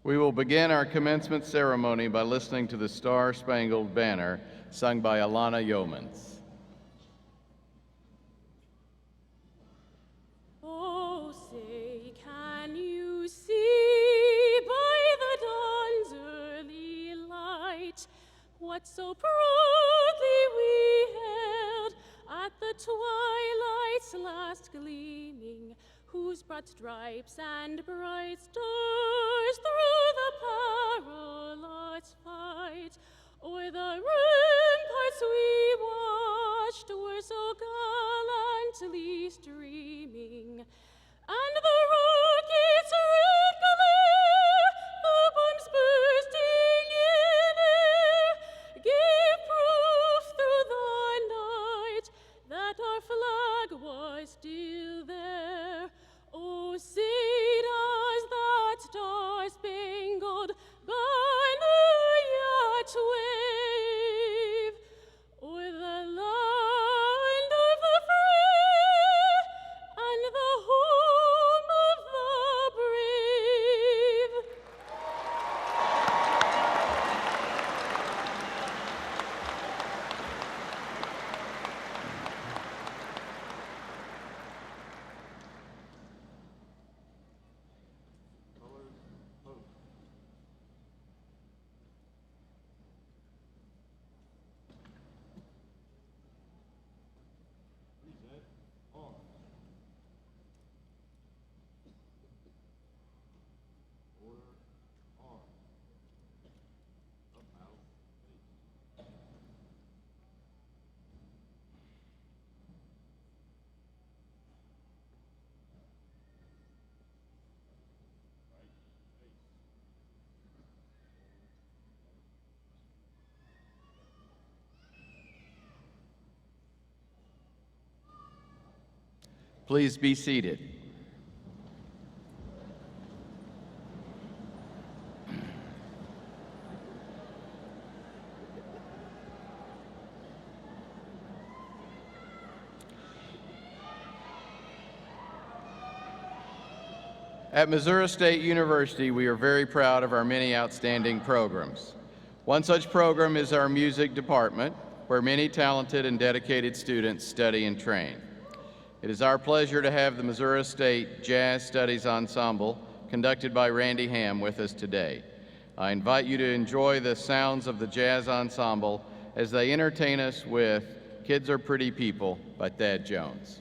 We will begin our commencement ceremony by listening to the Star-Spangled Banner, sung by Alana Yeomans. Oh, say, can you see by the dawn's early light what so proudly we held at the twilight's last gleaming, whose broad stripes and bright stars through the perilous fight o'er the ramparts we watched were so gallantly streaming, and the rockets' red glare, the bombs bursting in air, gave proof through the night that our flag was still there. Oh, say does that star-spangled banner yet wave o'er the land of the free and the home of the brave? Please be seated. At Missouri State University, we are very proud of our many outstanding programs. One such program is our music department, where many talented and dedicated students study and train. It is our pleasure to have the Missouri State Jazz Studies Ensemble, conducted by Randy Ham, with us today. I invite you to enjoy the sounds of the Jazz Ensemble as they entertain us with Kids Are Pretty People by Thad Jones.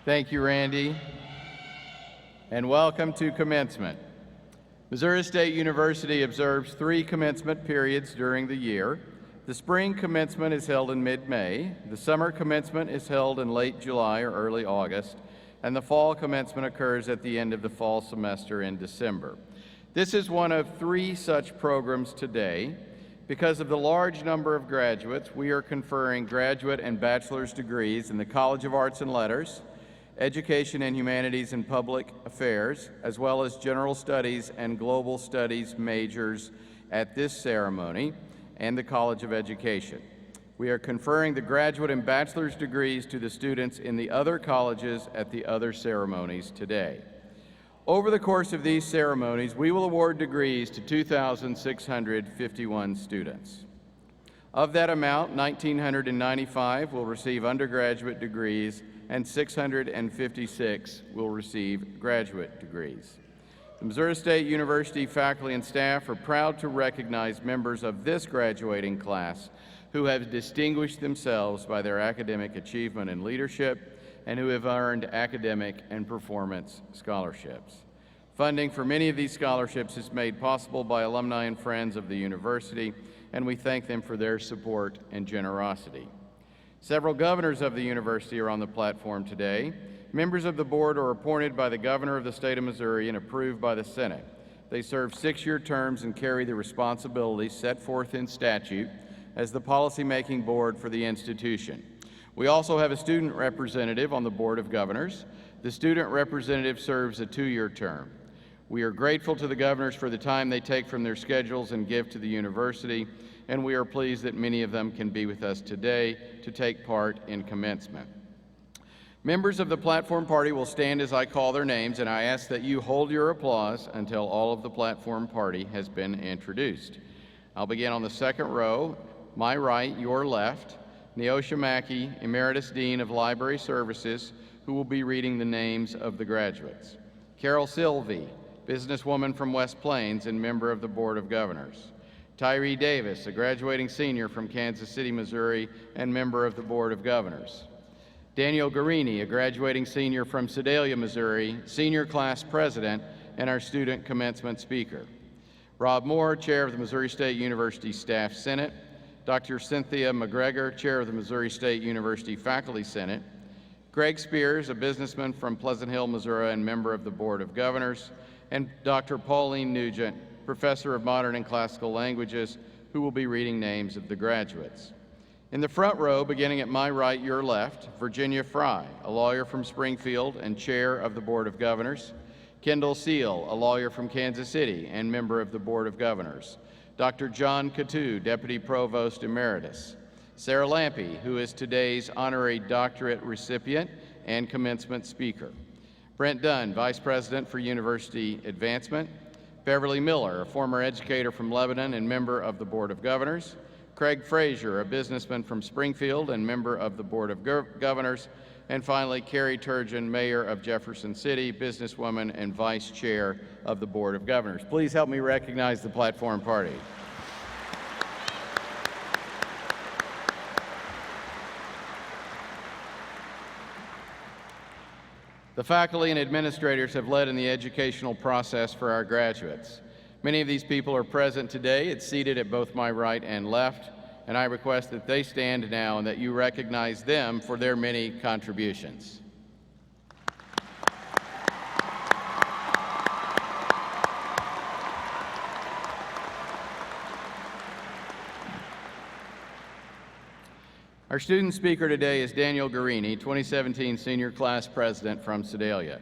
Thank you, Randy. And welcome to commencement. Missouri State University observes 3 commencement periods during the year. The spring commencement is held in mid-May, the summer commencement is held in late July or early August, and the fall commencement occurs at the end of the fall semester in December. This is one of 3 such programs today. Because of the large number of graduates, we are conferring graduate and bachelor's degrees in the College of Arts and Letters, Education and Humanities and Public Affairs, as well as General Studies and Global Studies majors at this ceremony and the College of Education. We are conferring the graduate and bachelor's degrees to the students in the other colleges at the other ceremonies today. Over the course of these ceremonies, we will award degrees to 2,651 students. Of that amount, 1,995 will receive undergraduate degrees and 656 will receive graduate degrees. The Missouri State University faculty and staff are proud to recognize members of this graduating class who have distinguished themselves by their academic achievement and leadership, and who have earned academic and performance scholarships. Funding for many of these scholarships is made possible by alumni and friends of the university, and we thank them for their support and generosity. Several governors of the university are on the platform today. Members of the board are appointed by the governor of the state of Missouri and approved by the Senate. They serve 6-year terms and carry the responsibilities set forth in statute as the policymaking board for the institution. We also have a student representative on the Board of Governors. The student representative serves a 2-year term. We are grateful to the governors for the time they take from their schedules and give to the university, and we are pleased that many of them can be with us today to take part in commencement. Members of the platform party will stand as I call their names, and I ask that you hold your applause until all of the platform party has been introduced. I'll begin on the second row, my right, your left. Neosha Mackey, Emeritus Dean of Library Services, who will be reading the names of the graduates. Carol Silvey, businesswoman from West Plains and member of the Board of Governors. Tyree Davis, a graduating senior from Kansas City, Missouri, and member of the Board of Governors. Daniel Garini, a graduating senior from Sedalia, Missouri, senior class president and our student commencement speaker. Rob Moore, chair of the Missouri State University Staff Senate. Dr. Cynthia McGregor, chair of the Missouri State University Faculty Senate. Greg Spears, a businessman from Pleasant Hill, Missouri, and member of the Board of Governors. And Dr. Pauline Nugent, professor of modern and classical languages, who will be reading names of the graduates. In the front row, beginning at my right, your left, Virginia Fry, a lawyer from Springfield and chair of the Board of Governors. Kendall Seal, a lawyer from Kansas City and member of the Board of Governors. Dr. John Catu, Deputy Provost Emeritus. Sarah Lampe, who is today's honorary doctorate recipient and commencement speaker. Brent Dunn, Vice President for University Advancement. Beverly Miller, a former educator from Lebanon and member of the Board of Governors. Craig Frazier, a businessman from Springfield and member of the Board of Governors. And finally, Carrie Turgeon, Mayor of Jefferson City, businesswoman and Vice Chair of the Board of Governors. Please help me recognize the platform party. The faculty and administrators have led in the educational process for our graduates. Many of these people are present today. It's seated at both my right and left, and I request that they stand now and that you recognize them for their many contributions. Our student speaker today is Daniel Garini, 2017 Senior Class President from Sedalia.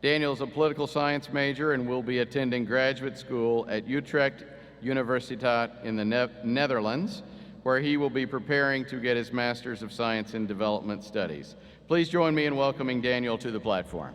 Daniel is a political science major and will be attending graduate school at Utrecht Universiteit in the Netherlands, where he will be preparing to get his Master's of Science in Development Studies. Please join me in welcoming Daniel to the platform.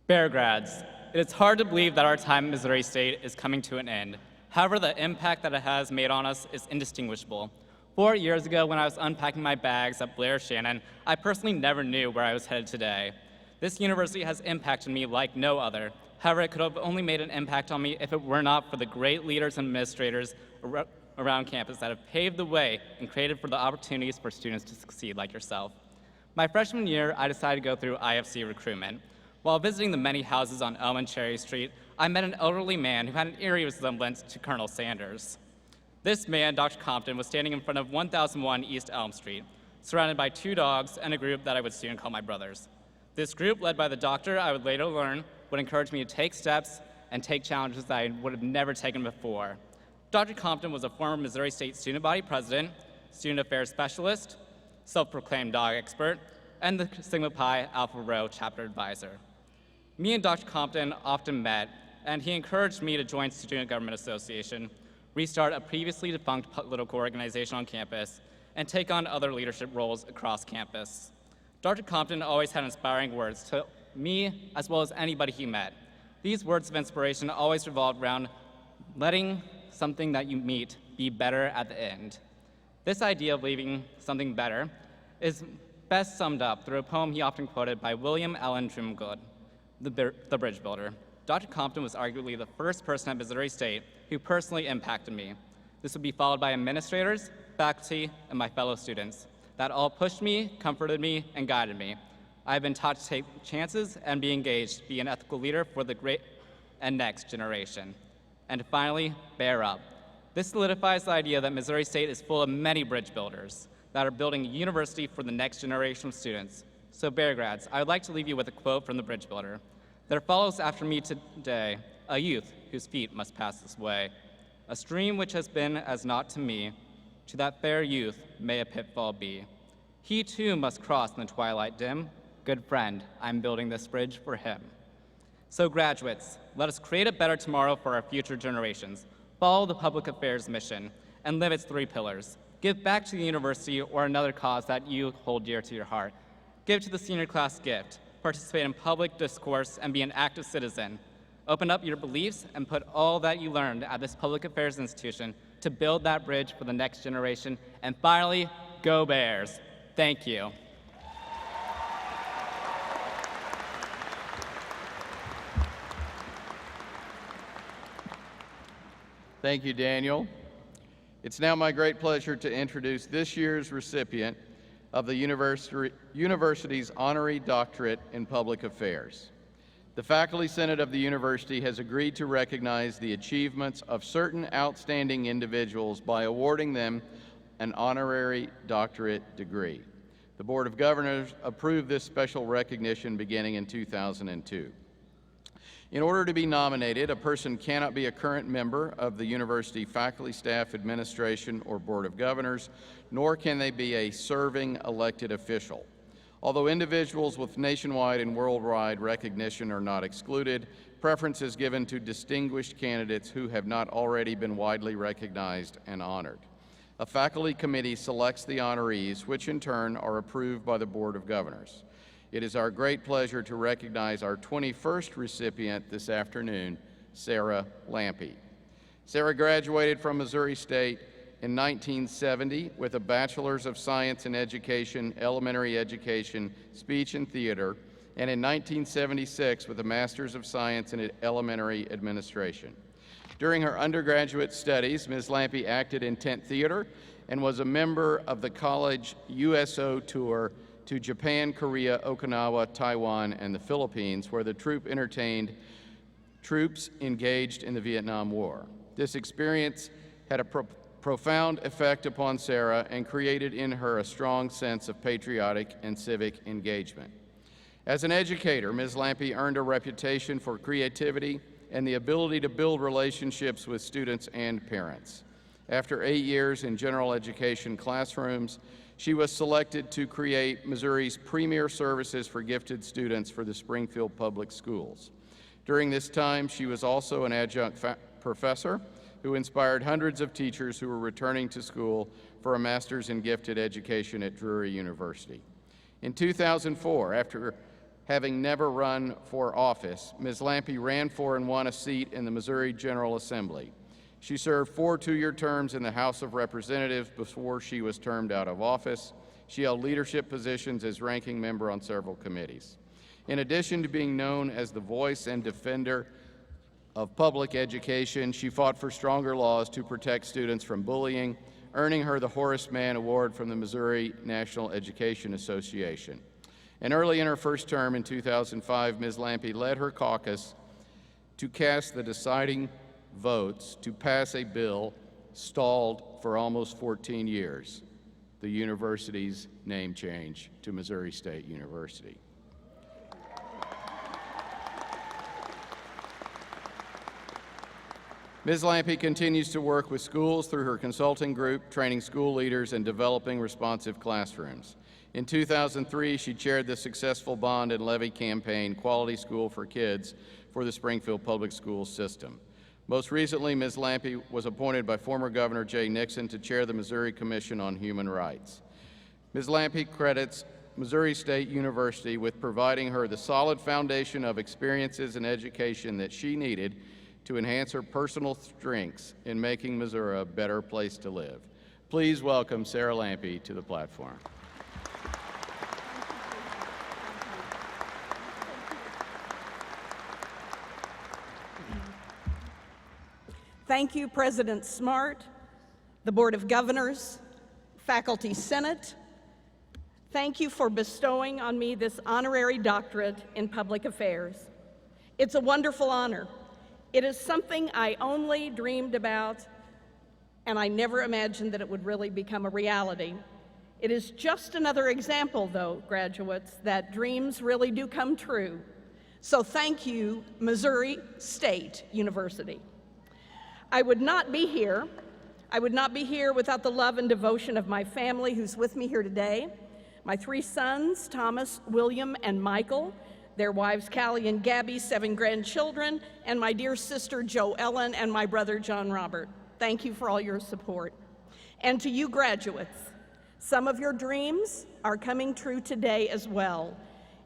Bear grads, it is hard to believe that our time at Missouri State is coming to an end. However, the impact that it has made on us is indistinguishable. 4 years ago, when I was unpacking my bags at Blair Shannon, I personally never knew where I was headed today. This university has impacted me like no other. However, it could have only made an impact on me if it were not for the great leaders and administrators around campus that have paved the way and created for the opportunities for students to succeed like yourself. My freshman year, I decided to go through IFC recruitment. While visiting the many houses on Elm and Cherry Street, I met an elderly man who had an eerie resemblance to Colonel Sanders. This man, Dr. Compton, was standing in front of 1001 East Elm Street, surrounded by 2 dogs and a group that I would soon call my brothers. This group, led by the doctor I would later learn, would encourage me to take steps and take challenges that I would have never taken before. Dr. Compton was a former Missouri State Student Body President, Student Affairs Specialist, self-proclaimed dog expert, and the Sigma Pi Alpha Rho chapter advisor. Me and Dr. Compton often met, and he encouraged me to join Student Government Association, restart a previously defunct political organization on campus, and take on other leadership roles across campus. Dr. Compton always had inspiring words to me as well as anybody he met. These words of inspiration always revolved around letting something that you meet be better at the end. This idea of leaving something better is best summed up through a poem he often quoted by William Allen Drumgood, the bridge builder. Dr. Compton was arguably the first person at Missouri State who personally impacted me. This would be followed by administrators, faculty, and my fellow students that all pushed me, comforted me, and guided me. I've been taught to take chances and be engaged, be an ethical leader for the great and next generation. And finally, bear up. This solidifies the idea that Missouri State is full of many bridge builders that are building a university for the next generation of students. So Bear Grads, I would like to leave you with a quote from the bridge builder. There follows after me today a youth whose feet must pass this way. A stream which has been as naught to me, to that fair youth may a pitfall be. He too must cross in the twilight dim. Good friend, I'm building this bridge for him. So graduates, let us create a better tomorrow for our future generations. Follow the public affairs mission and live its 3 pillars. Give back to the university or another cause that you hold dear to your heart. Give to the senior class gift. Participate in public discourse and be an active citizen. Open up your beliefs and put all that you learned at this public affairs institution to build that bridge for the next generation. And finally, go Bears. Thank you. Thank you, Daniel. It's now my great pleasure to introduce this year's recipient of the university's Honorary Doctorate in Public Affairs. The Faculty Senate of the university has agreed to recognize the achievements of certain outstanding individuals by awarding them an honorary doctorate degree. The Board of Governors approved this special recognition beginning in 2002. In order to be nominated, a person cannot be a current member of the university faculty, staff, administration, or Board of Governors, nor can they be a serving elected official. Although individuals with nationwide and worldwide recognition are not excluded, preference is given to distinguished candidates who have not already been widely recognized and honored. A faculty committee selects the honorees, which in turn are approved by the Board of Governors. It is our great pleasure to recognize our 21st recipient this afternoon, Sarah Lampe. Sarah graduated from Missouri State in 1970 with a Bachelor's of Science in Education, Elementary Education, Speech and Theater, and in 1976 with a Master's of Science in Elementary Administration. During her undergraduate studies, Ms. Lampe acted in tent theater and was a member of the college USO tour to Japan, Korea, Okinawa, Taiwan, and the Philippines, where the troupe entertained troops engaged in the Vietnam War. This experience had a profound effect upon Sarah and created in her a strong sense of patriotic and civic engagement. As an educator, Ms. Lampe earned a reputation for creativity and the ability to build relationships with students and parents. After 8 years in general education classrooms, she was selected to create Missouri's premier services for gifted students for the Springfield Public Schools. During this time, she was also an adjunct professor who inspired hundreds of teachers who were returning to school for a master's in gifted education at Drury University. In 2004, after having never run for office, Ms. Lampe ran for and won a seat in the Missouri General Assembly. She served 4 two-year terms in the House of Representatives before she was termed out of office. She held leadership positions as ranking member on several committees. In addition to being known as the voice and defender of public education, she fought for stronger laws to protect students from bullying, earning her the Horace Mann Award from the Missouri National Education Association. And early in her first term in 2005, Ms. Lampe led her caucus to cast the deciding votes to pass a bill stalled for almost 14 years, the university's name change to Missouri State University. Ms. Lampe continues to work with schools through her consulting group, training school leaders and developing responsive classrooms. In 2003, she chaired the successful bond and levy campaign, Quality School for Kids, for the Springfield Public Schools system. Most recently, Ms. Lampe was appointed by former Governor Jay Nixon to chair the Missouri Commission on Human Rights. Ms. Lampe credits Missouri State University with providing her the solid foundation of experiences and education that she needed to enhance her personal strengths in making Missouri a better place to live. Please welcome Sarah Lampe to the platform. Thank you, President Smart, the Board of Governors, Faculty Senate. Thank you for bestowing on me this honorary doctorate in public affairs. It's a wonderful honor. It is something I only dreamed about, and I never imagined that it would really become a reality. It is just another example, though, graduates, that dreams really do come true. So thank you, Missouri State University. I would not be here without the love and devotion of my family who's with me here today. My 3 sons, Thomas, William, and Michael, their wives, Callie and Gabby, 7 grandchildren, and my dear sister, Jo Ellen, and my brother, John Robert. Thank you for all your support. And to you graduates, some of your dreams are coming true today as well.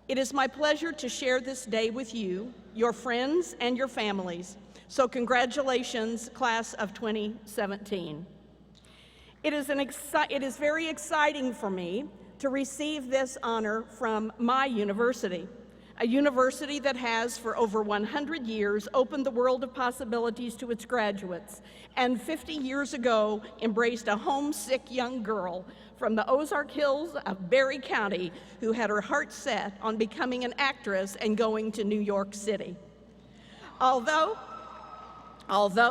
It is my pleasure to share this day with you, your friends, and your families. So congratulations, class of 2017. It is very exciting for me to receive this honor from my university, a university that has for over 100 years opened the world of possibilities to its graduates, and 50 years ago embraced a homesick young girl from the Ozark Hills of Berry County who had her heart set on becoming an actress and going to New York City. Although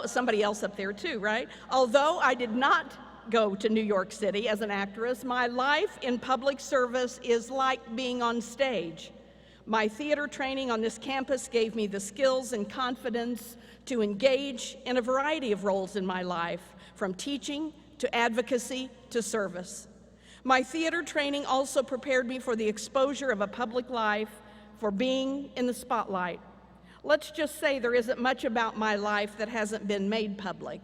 somebody else up there too, right? Although I did not go to New York City as an actress, my life in public service is like being on stage. My theater training on this campus gave me the skills and confidence to engage in a variety of roles in my life, from teaching to advocacy to service. My theater training also prepared me for the exposure of a public life, for being in the spotlight. Let's just say there isn't much about my life that hasn't been made public.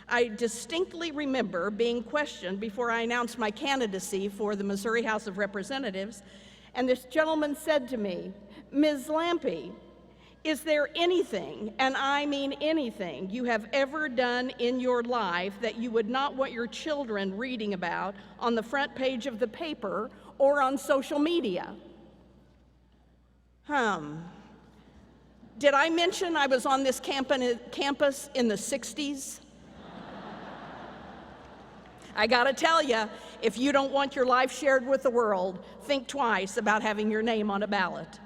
I distinctly remember being questioned before I announced my candidacy for the Missouri House of Representatives, and this gentleman said to me, "Ms. Lampe, is there anything, and I mean anything, you have ever done in your life that you would not want your children reading about on the front page of the paper or on social media?" Did I mention I was on this campus in the 60s? I gotta tell you, if you don't want your life shared with the world, think twice about having your name on a ballot.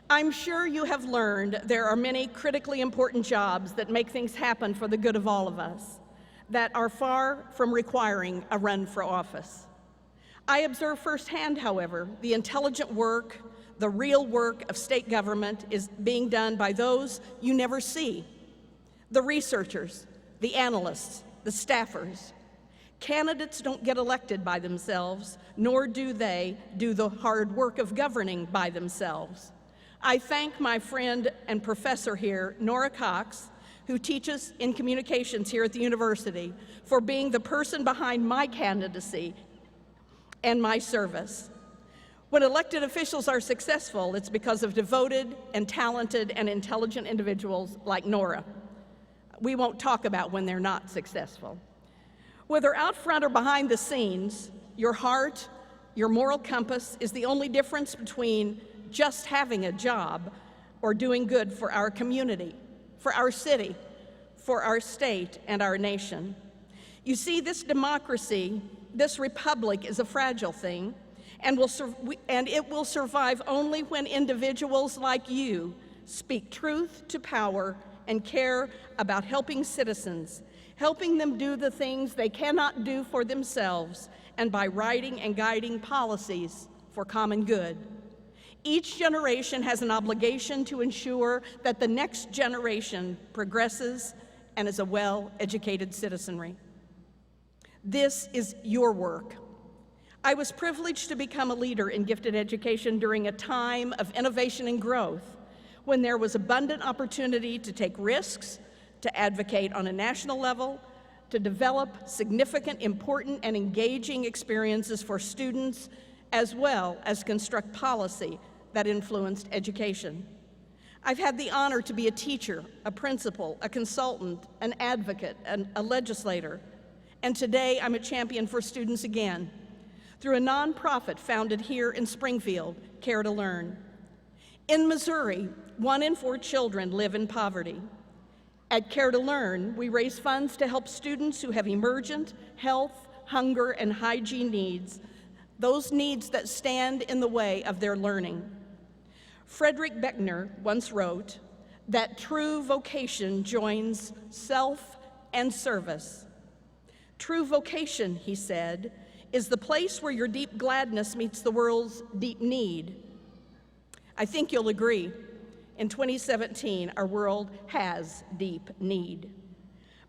I'm sure you have learned there are many critically important jobs that make things happen for the good of all of us, that are far from requiring a run for office. I observe firsthand, however, the intelligent work, the real work of state government is being done by those you never see, the researchers, the analysts, the staffers. Candidates don't get elected by themselves, nor do they do the hard work of governing by themselves. I thank my friend and professor here, Nora Cox, who teaches in communications here at the university, for being the person behind my candidacy and my service. When elected officials are successful, it's because of devoted and talented and intelligent individuals like Nora. We won't talk about when they're not successful. Whether out front or behind the scenes, your heart, your moral compass is the only difference between just having a job or doing good for our community, for our city, for our state, and our nation. You see, this democracy, this republic, is a fragile thing, and it will survive only when individuals like you speak truth to power and care about helping citizens, helping them do the things they cannot do for themselves, and by writing and guiding policies for common good. Each generation has an obligation to ensure that the next generation progresses and is a well-educated citizenry. This is your work. I was privileged to become a leader in gifted education during a time of innovation and growth, when there was abundant opportunity to take risks, to advocate on a national level, to develop significant, important, and engaging experiences for students, as well as construct policy that influenced education. I've had the honor to be a teacher, a principal, a consultant, an advocate, and a legislator, and today I'm a champion for students again through a nonprofit founded here in Springfield, Care to Learn. In Missouri, 1 in 4 children live in poverty. At Care to Learn, we raise funds to help students who have emergent health, hunger, and hygiene needs, those needs that stand in the way of their learning. Frederick Beckner once wrote that true vocation joins self and service. True vocation, he said, is the place where your deep gladness meets the world's deep need. I think you'll agree, in 2017, our world has deep need.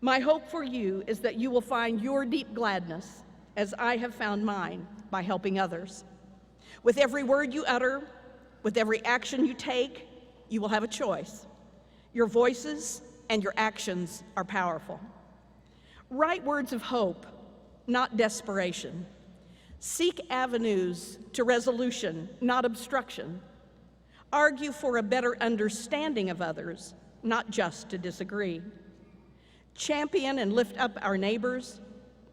My hope for you is that you will find your deep gladness, as I have found mine, by helping others. With every word you utter, with every action you take, you will have a choice. Your voices and your actions are powerful. Write words of hope, not desperation. Seek avenues to resolution, not obstruction. Argue for a better understanding of others, not just to disagree. Champion and lift up our neighbors,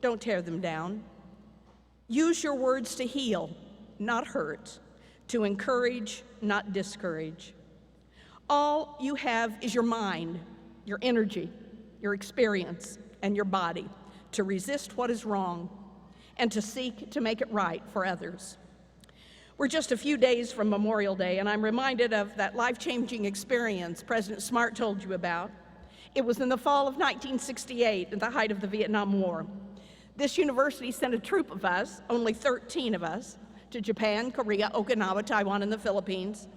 don't tear them down. Use your words to heal, not hurt, to encourage, not discourage. All you have is your mind, your energy, your experience, and your body to resist what is wrong and to seek to make it right for others. We're just a few days from Memorial Day, and I'm reminded of that life-changing experience President Smart told you about. It was in the fall of 1968, at the height of the Vietnam War. This university sent a troop of us, only 13 of us, to Japan, Korea, Okinawa, Taiwan, and the Philippines,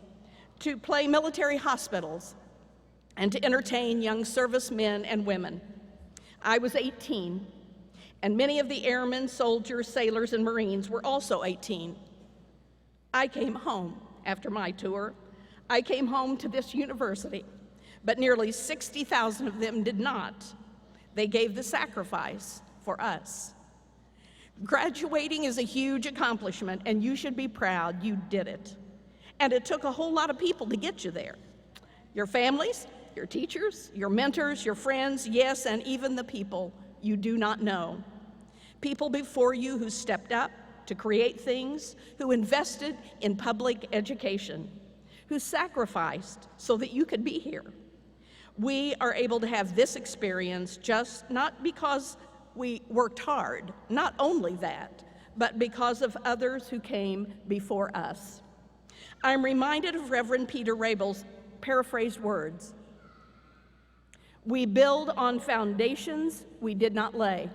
to play military hospitals and to entertain young servicemen and women. I was 18, and many of the airmen, soldiers, sailors, and Marines were also 18. I came home after my tour. I came home to this university, but nearly 60,000 of them did not. They gave the sacrifice for us. Graduating is a huge accomplishment, and you should be proud you did it. And it took a whole lot of people to get you there. Your families, your teachers, your mentors, your friends, yes, and even the people you do not know. People before you who stepped up to create things, who invested in public education, who sacrificed so that you could be here. We are able to have this experience just not because we worked hard, not only that, but because of others who came before us. I'm reminded of Reverend Peter Rabel's paraphrased words. We build on foundations we did not lay.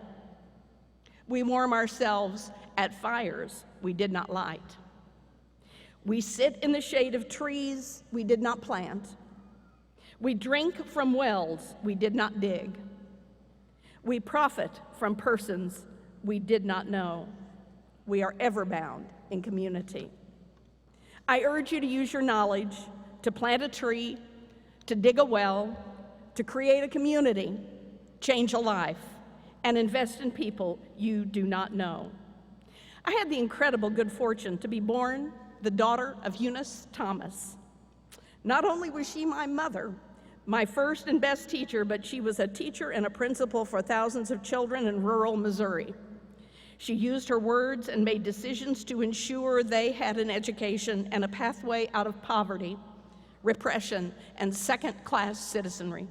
We warm ourselves at fires we did not light. We sit in the shade of trees we did not plant. We drink from wells we did not dig. We profit from persons we did not know. We are ever bound in community. I urge you to use your knowledge to plant a tree, to dig a well, to create a community, change a life, and invest in people you do not know. I had the incredible good fortune to be born the daughter of Eunice Thomas. Not only was she my mother, my first and best teacher, but she was a teacher and a principal for thousands of children in rural Missouri. She used her words and made decisions to ensure they had an education and a pathway out of poverty, repression, and second-class citizenry.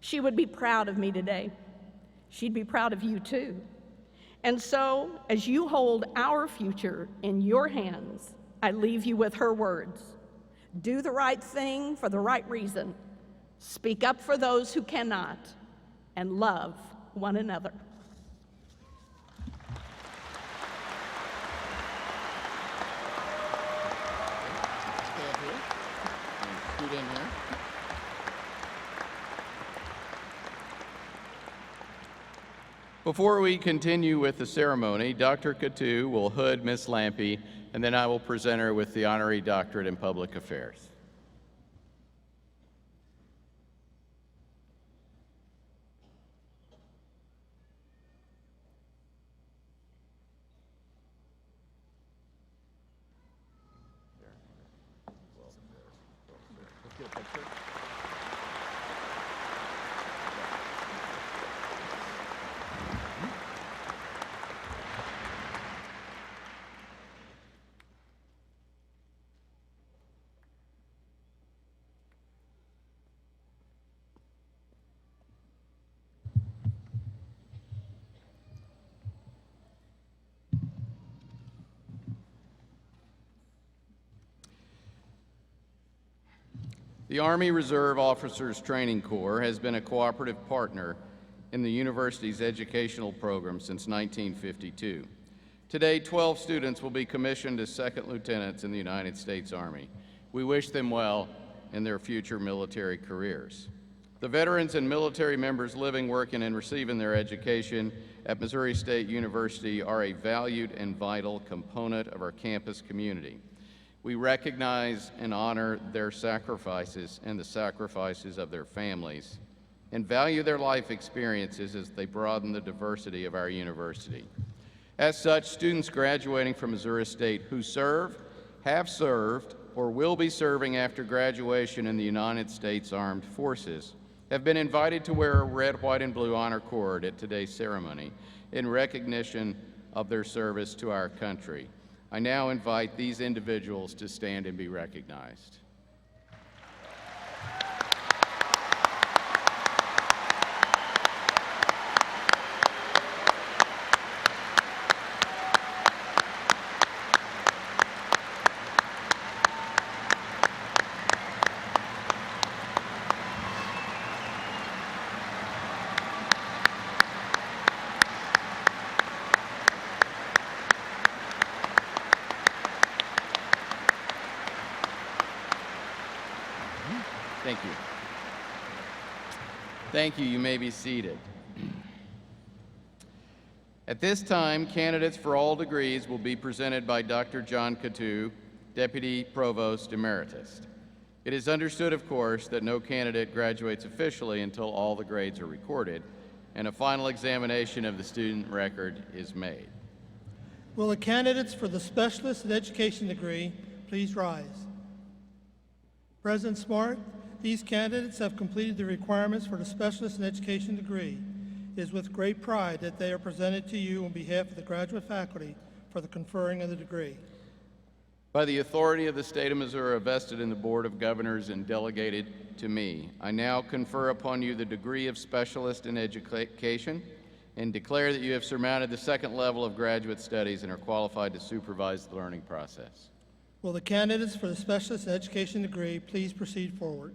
She would be proud of me today. She'd be proud of you too. And so, as you hold our future in your hands, I leave you with her words. Do the right thing for the right reason. Speak up for those who cannot, and love one another. Scoot in here. Before we continue with the ceremony, Dr. Coutu will hood Miss Lampe, and then I will present her with the honorary doctorate in public affairs. The Army Reserve Officers Training Corps has been a cooperative partner in the university's educational program since 1952. Today, 12 students will be commissioned as second lieutenants in the United States Army. We wish them well in their future military careers. The veterans and military members living, working, and receiving their education at Missouri State University are a valued and vital component of our campus community. We recognize and honor their sacrifices and the sacrifices of their families, and value their life experiences as they broaden the diversity of our university. As such, students graduating from Missouri State who serve, have served, or will be serving after graduation in the United States Armed Forces have been invited to wear a red, white, and blue honor cord at today's ceremony in recognition of their service to our country. I now invite these individuals to stand and be recognized. Thank you. Thank you. You may be seated. At this time, candidates for all degrees will be presented by Dr. John Coutu, Deputy Provost Emeritus. It is understood, of course, that no candidate graduates officially until all the grades are recorded and a final examination of the student record is made. Will the candidates for the Specialist in Education degree please rise? President Smart, these candidates have completed the requirements for the Specialist in Education degree. It is with great pride that they are presented to you on behalf of the graduate faculty for the conferring of the degree. By the authority of the state of Missouri vested in the Board of Governors and delegated to me, I now confer upon you the degree of Specialist in Education and declare that you have surmounted the second level of graduate studies and are qualified to supervise the learning process. Will the candidates for the Specialist in Education degree please proceed forward?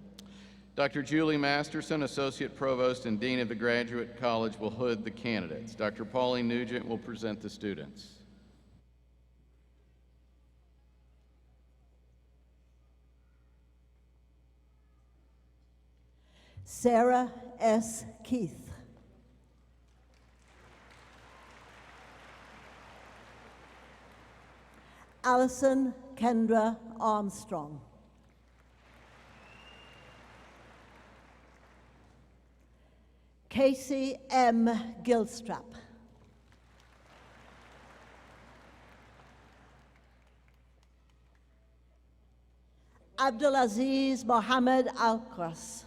Dr. Julie Masterson, Associate Provost and Dean of the Graduate College, will hood the candidates. Dr. Pauline Nugent will present the students. Sarah S. Keith. Allison Kendra Armstrong. Casey M. Gilstrap. Abdulaziz Mohammed Alkras.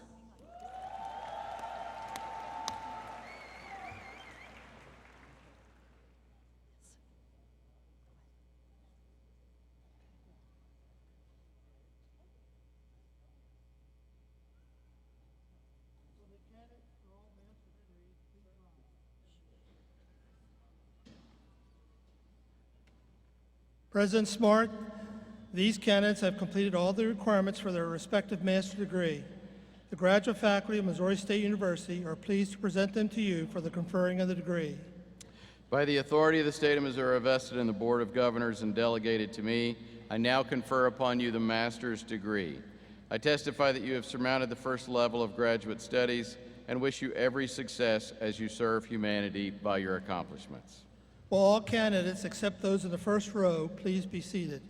President Smart, these candidates have completed all the requirements for their respective master's degree. The graduate faculty of Missouri State University are pleased to present them to you for the conferring of the degree. By the authority of the state of Missouri vested in the Board of Governors and delegated to me, I now confer upon you the master's degree. I testify that you have surmounted the first level of graduate studies and wish you every success as you serve humanity by your accomplishments. Will all candidates, except those in the first row, please be seated?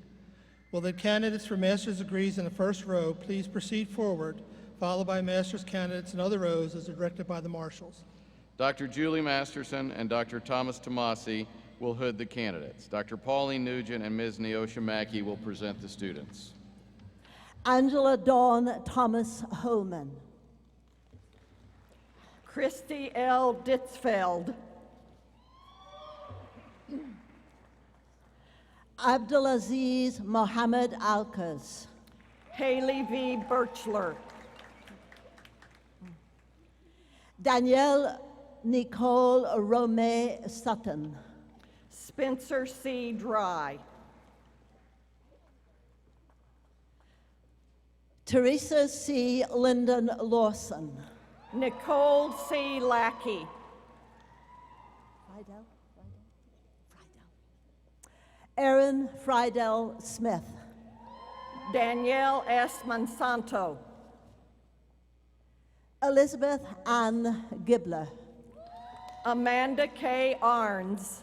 Will the candidates for master's degrees in the first row please proceed forward, followed by master's candidates in other rows as directed by the marshals. Dr. Julie Masterson and Dr. Thomas Tomasi will hood the candidates. Dr. Pauline Nugent and Ms. Neosha Mackey will present the students. Angela Dawn Thomas Holman. Christy L. Ditzfeld. Abdulaziz Mohammed Alkaz. Haley V. Birchler. Danielle Nicole Romay Sutton. Spencer C. Dry. Teresa C. Lyndon Lawson. Nicole C. Lackey. Erin Friedel Smith. Danielle S. Monsanto. Elizabeth Ann Gibler. Amanda K. Arns.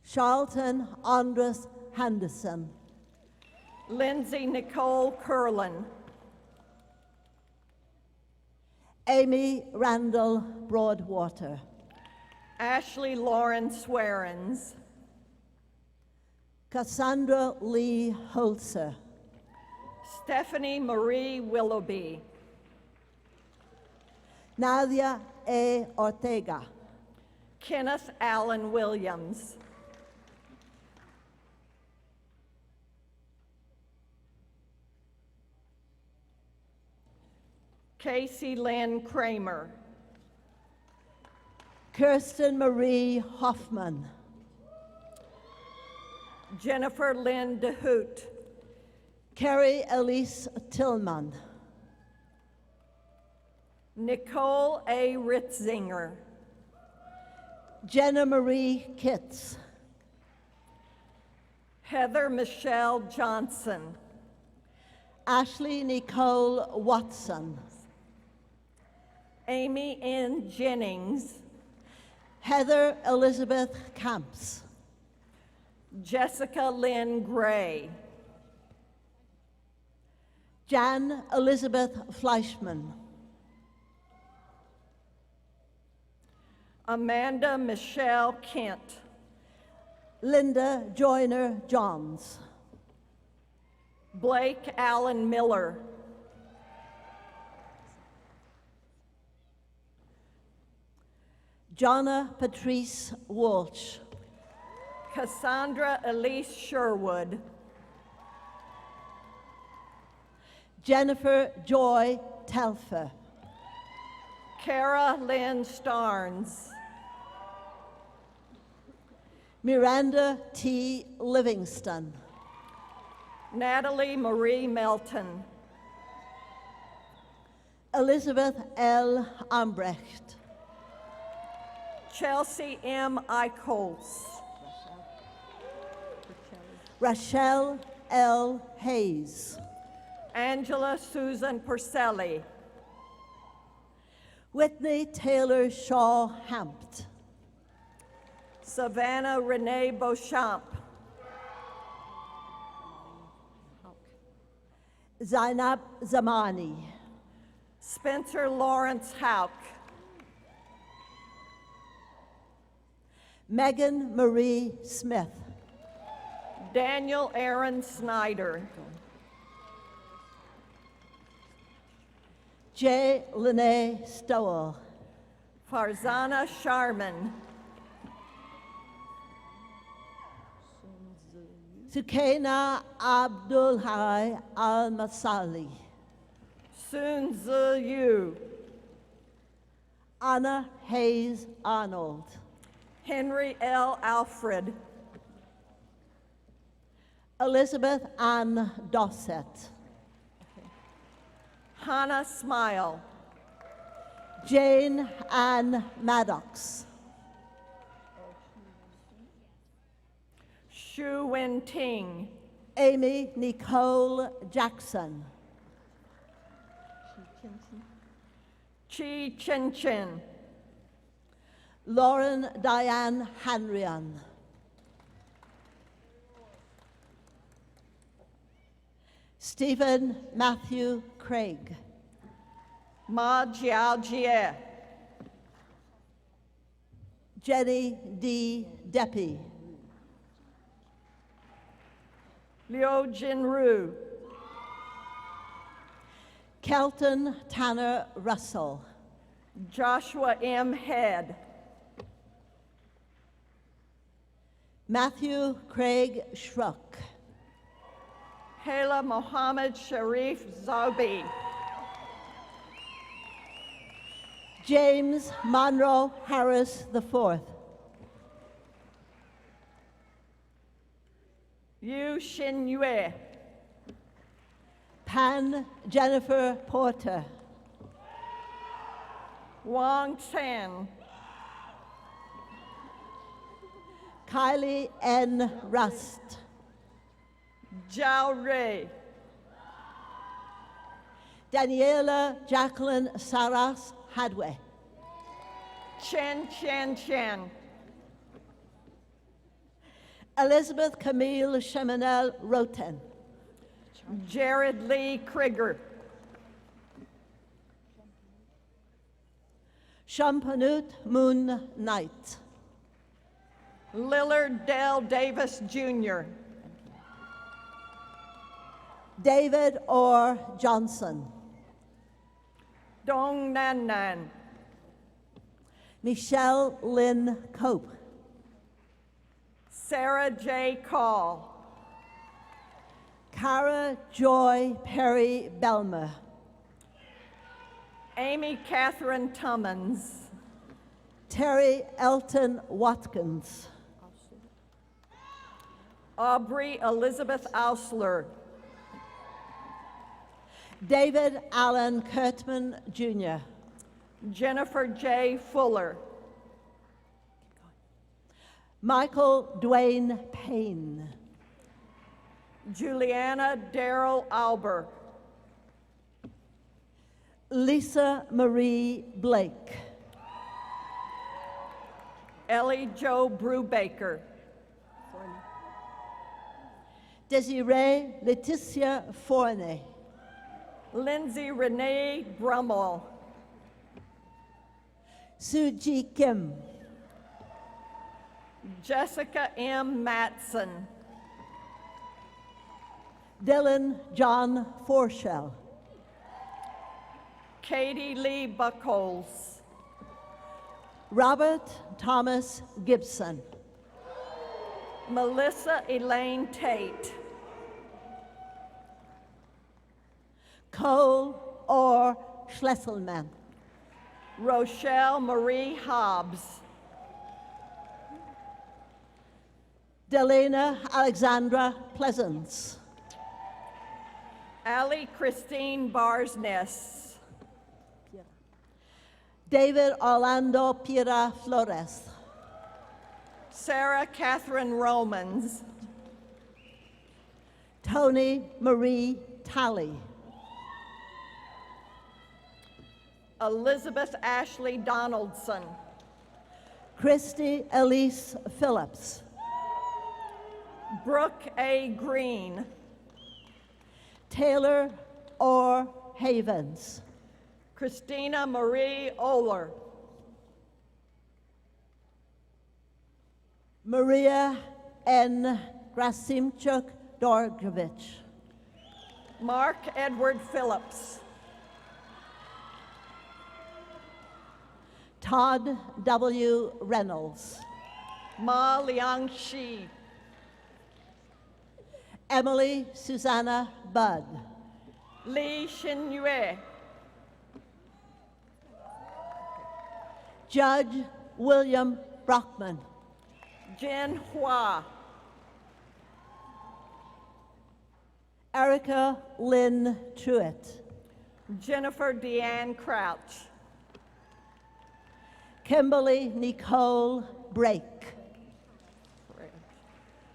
Charlton Andres Henderson. Lindsay Nicole Curlin. Amy Randall Broadwater. Ashley Lauren Swearens. Cassandra Lee Holzer. Stephanie Marie Willoughby. Nadia A. Ortega. Kenneth Allen Williams. Casey Lynn Kramer. Kirsten Marie Hoffman. Jennifer Lynn DeHoot. Carrie Elise Tillman. Nicole A. Ritzinger. Jenna Marie Kitts. Heather Michelle Johnson. Ashley Nicole Watson. Amy N. Jennings. Heather Elizabeth Camps. Jessica Lynn Gray. Jan Elizabeth Fleischman. Amanda Michelle Kent. Linda Joyner Johns. Blake Allen Miller. Jonna Patrice Walsh. Cassandra Elise Sherwood. Jennifer Joy Telfer. Kara Lynn Starnes. Miranda T. Livingston. Natalie Marie Melton. Elizabeth L. Ambrecht. Chelsea M. Eichholz. Rachelle L. Hayes. Angela Susan Purcelli. Whitney Taylor Shaw Hampt. Savannah Renee Beauchamp. Zainab Zamani. Spencer Lawrence Hauk. Megan Marie Smith. Daniel Aaron Snyder. J. Lene Stowell. Farzana Sharman. Sukaina Abdulhai Al-Masali. Sun Zi Yu. Anna Hayes Arnold. Henry L. Alfred. Elizabeth Ann Dossett. Hannah Smile. Jane Ann Maddox. Shu Wen Ting. Amy Nicole Jackson. Chi Chin Chin. Lauren Diane Hanrian. Stephen Matthew Craig. Ma Jiao Jie. Jenny D. Deppie. Liu Jinru. Kelton Tanner Russell. Joshua M. Head. Matthew Craig Schruck. Hala Mohammed Sharif Zobi. James Monroe Harris IV. Yu Xin Yue. Pan Jennifer Porter. Wang Chen. Kylie N. Rust. Zhao Rui. Daniela Jacqueline Saras Hadway. Chen Chen Chen. Elizabeth Camille Cheminel Roten. Jared Lee Krieger. Shampanut Moon Knight. Lillard Dell Davis Jr. David Orr Johnson. Dong Nan Nan. Michelle Lynn Cope. Sarah J. Call. Cara Joy Perry Belmer. Amy Catherine Tummins. Terry Elton Watkins. Aubrey Elizabeth Ausler. David Allen Kurtman Jr. Jennifer J. Fuller. Michael Dwayne Payne. Juliana Darrell Alber. Lisa Marie Blake. Ellie Jo Brubaker. Desiree Leticia Forney. Lindsay Renee Brummel. Suji Kim. Jessica M. Matson. Dylan John Forshell. Katie Lee Buckholz. Robert Thomas Gibson. Melissa Elaine Tate. Cole Orr Schlesselman. Rochelle Marie Hobbs. Delena Alexandra Pleasance. Allie Christine Barsness. David Orlando Pira Flores. Sarah Catherine Romans. Tony Marie Talley. Elizabeth Ashley Donaldson. Christy Elise Phillips. Brooke A. Green. Taylor Orr Havens. Christina Marie Oler. Maria N. Grasimchuk Dorgovich. Mark Edward Phillips. Todd W. Reynolds. Ma Liang Shi. Emily Susanna Budd. Li Xinyue. Judge William Brockman. Jin Hua. Erica Lynn Truitt. Jennifer Deanne Crouch. Kimberly Nicole Brake.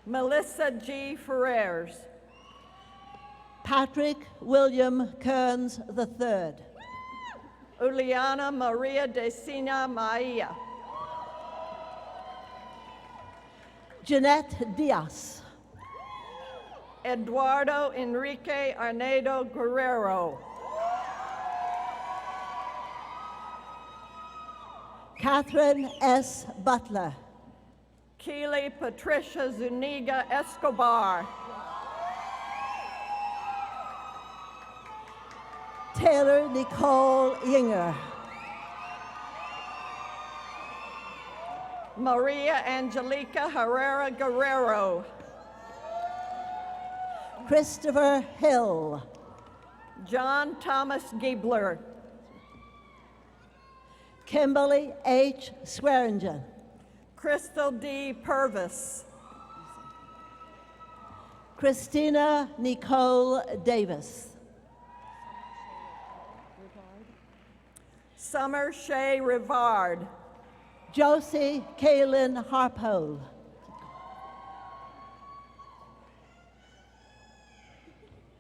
Melissa G. Ferrers. Patrick William Kearns III. Uliana Maria de Sina Maia. Jeanette Diaz. Eduardo Enrique Arnedo Guerrero. Catherine S. Butler. Keely Patricia Zuniga Escobar. Taylor Nicole Yinger. Maria Angelica Herrera Guerrero. Christopher Hill. John Thomas Giebler. Kimberly H. Swearingen. Crystal D. Purvis. Christina Nicole Davis. Summer Shea Rivard. Josie Kaylin Harpole.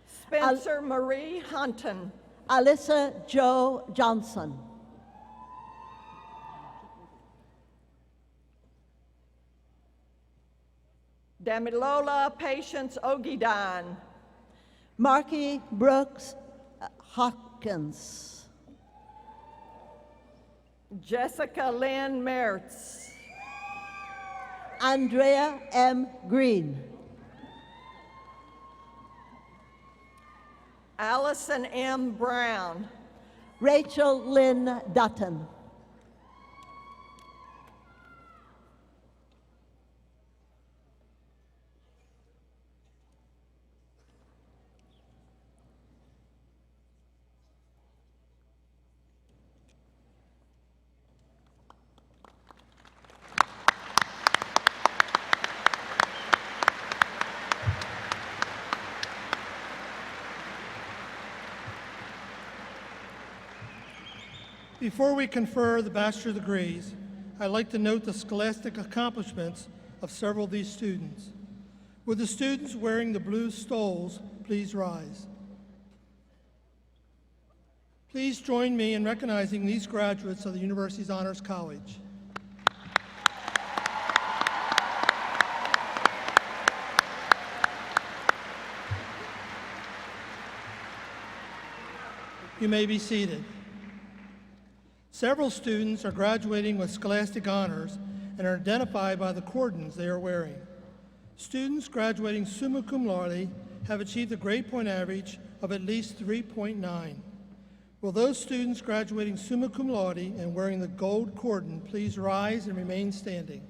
Spencer Marie Hunton. Alyssa Jo Johnson. Damilola Patience Ogidan. Marky Brooks Hopkins. Jessica Lynn Mertz. Andrea M. Green. Allison M. Brown. Rachel Lynn Dutton. Before we confer the bachelor degrees, I'd like to note the scholastic accomplishments of several of these students. Would the students wearing the blue stoles please rise? Please join me in recognizing these graduates of the University's Honors College. You may be seated. Several students are graduating with scholastic honors and are identified by the cordons they are wearing. Students graduating summa cum laude have achieved a grade point average of at least 3.9. Will those students graduating summa cum laude and wearing the gold cordon please rise and remain standing?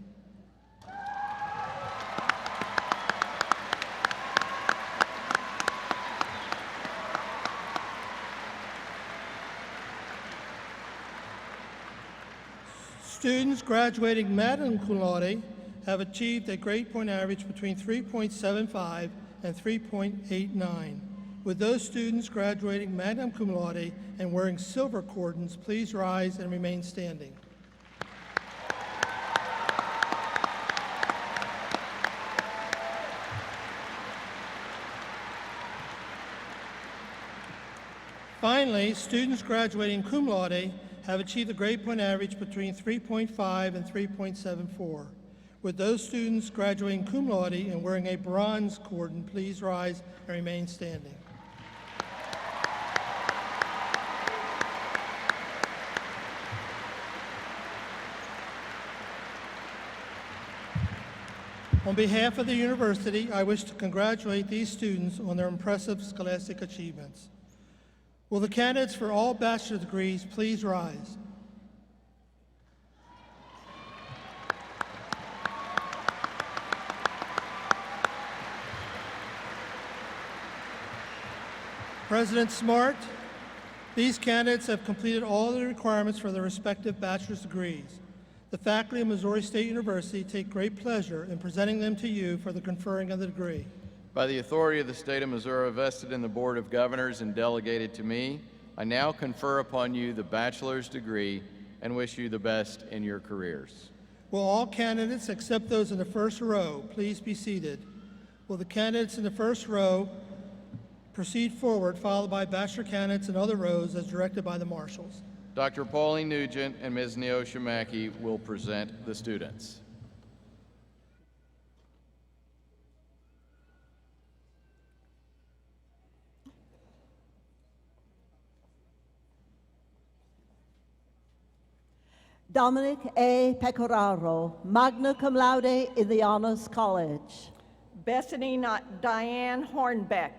Students graduating magna cum laude have achieved a grade point average between 3.75 and 3.89. Would those students graduating magna cum laude and wearing silver cordons please rise and remain standing? Finally, students graduating cum laude have achieved a grade point average between 3.5 and 3.74. Would those students graduating cum laude and wearing a bronze cordon please rise and remain standing? On behalf of the university, I wish to congratulate these students on their impressive scholastic achievements. Will the candidates for all bachelor degrees please rise? President Smart, these candidates have completed all the requirements for their respective bachelor's degrees. The faculty of Missouri State University take great pleasure in presenting them to you for the conferring of the degree. By the authority of the state of Missouri vested in the Board of Governors and delegated to me, I now confer upon you the bachelor's degree and wish you the best in your careers. Will all candidates, except those in the first row, please be seated? Will the candidates in the first row proceed forward, followed by bachelor candidates in other rows as directed by the marshals? Dr. Pauline Nugent and Ms. Neosha Mackey will present the students. Dominic A. Pecoraro, magna cum laude in the Honors College. Bethany Diane Hornbeck.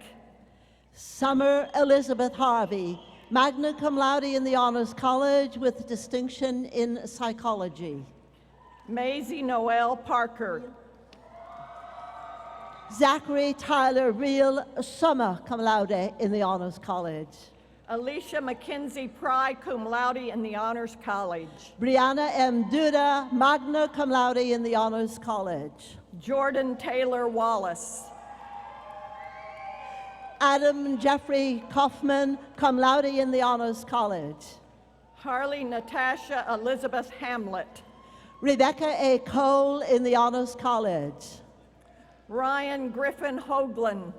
Summer Elizabeth Harvey, magna cum laude in the Honors College with distinction in psychology. Maisie Noel Parker. Zachary Tyler Reel, summa cum laude in the Honors College. Alicia McKenzie Pry, cum laude in the Honors College. Brianna M. Duda, magna cum laude in the Honors College. Jordan Taylor Wallace. Adam Jeffrey Kaufman, cum laude in the Honors College. Harley Natasha Elizabeth Hamlet. Rebecca A. Cole in the Honors College. Ryan Griffin Hoagland.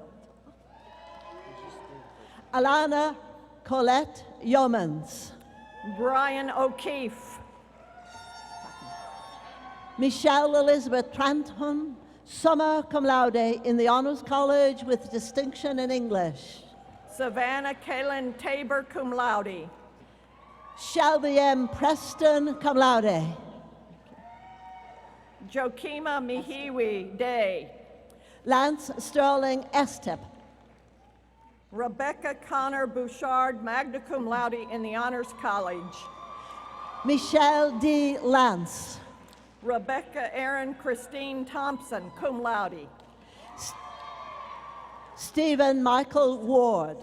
Alana Colette Yeomans. Brian O'Keefe. Michelle Elizabeth Trantham, summa cum laude in the Honors College with distinction in English. Savannah Kaylin Tabor, cum laude. Shelby M. Preston, cum laude. Jokima Mihiwi Day. Lance Sterling Estep. Rebecca Connor Bouchard, magna cum laude in the Honors College. Michelle D. Lance. Rebecca Erin Christine Thompson, cum laude. Stephen Michael Ward.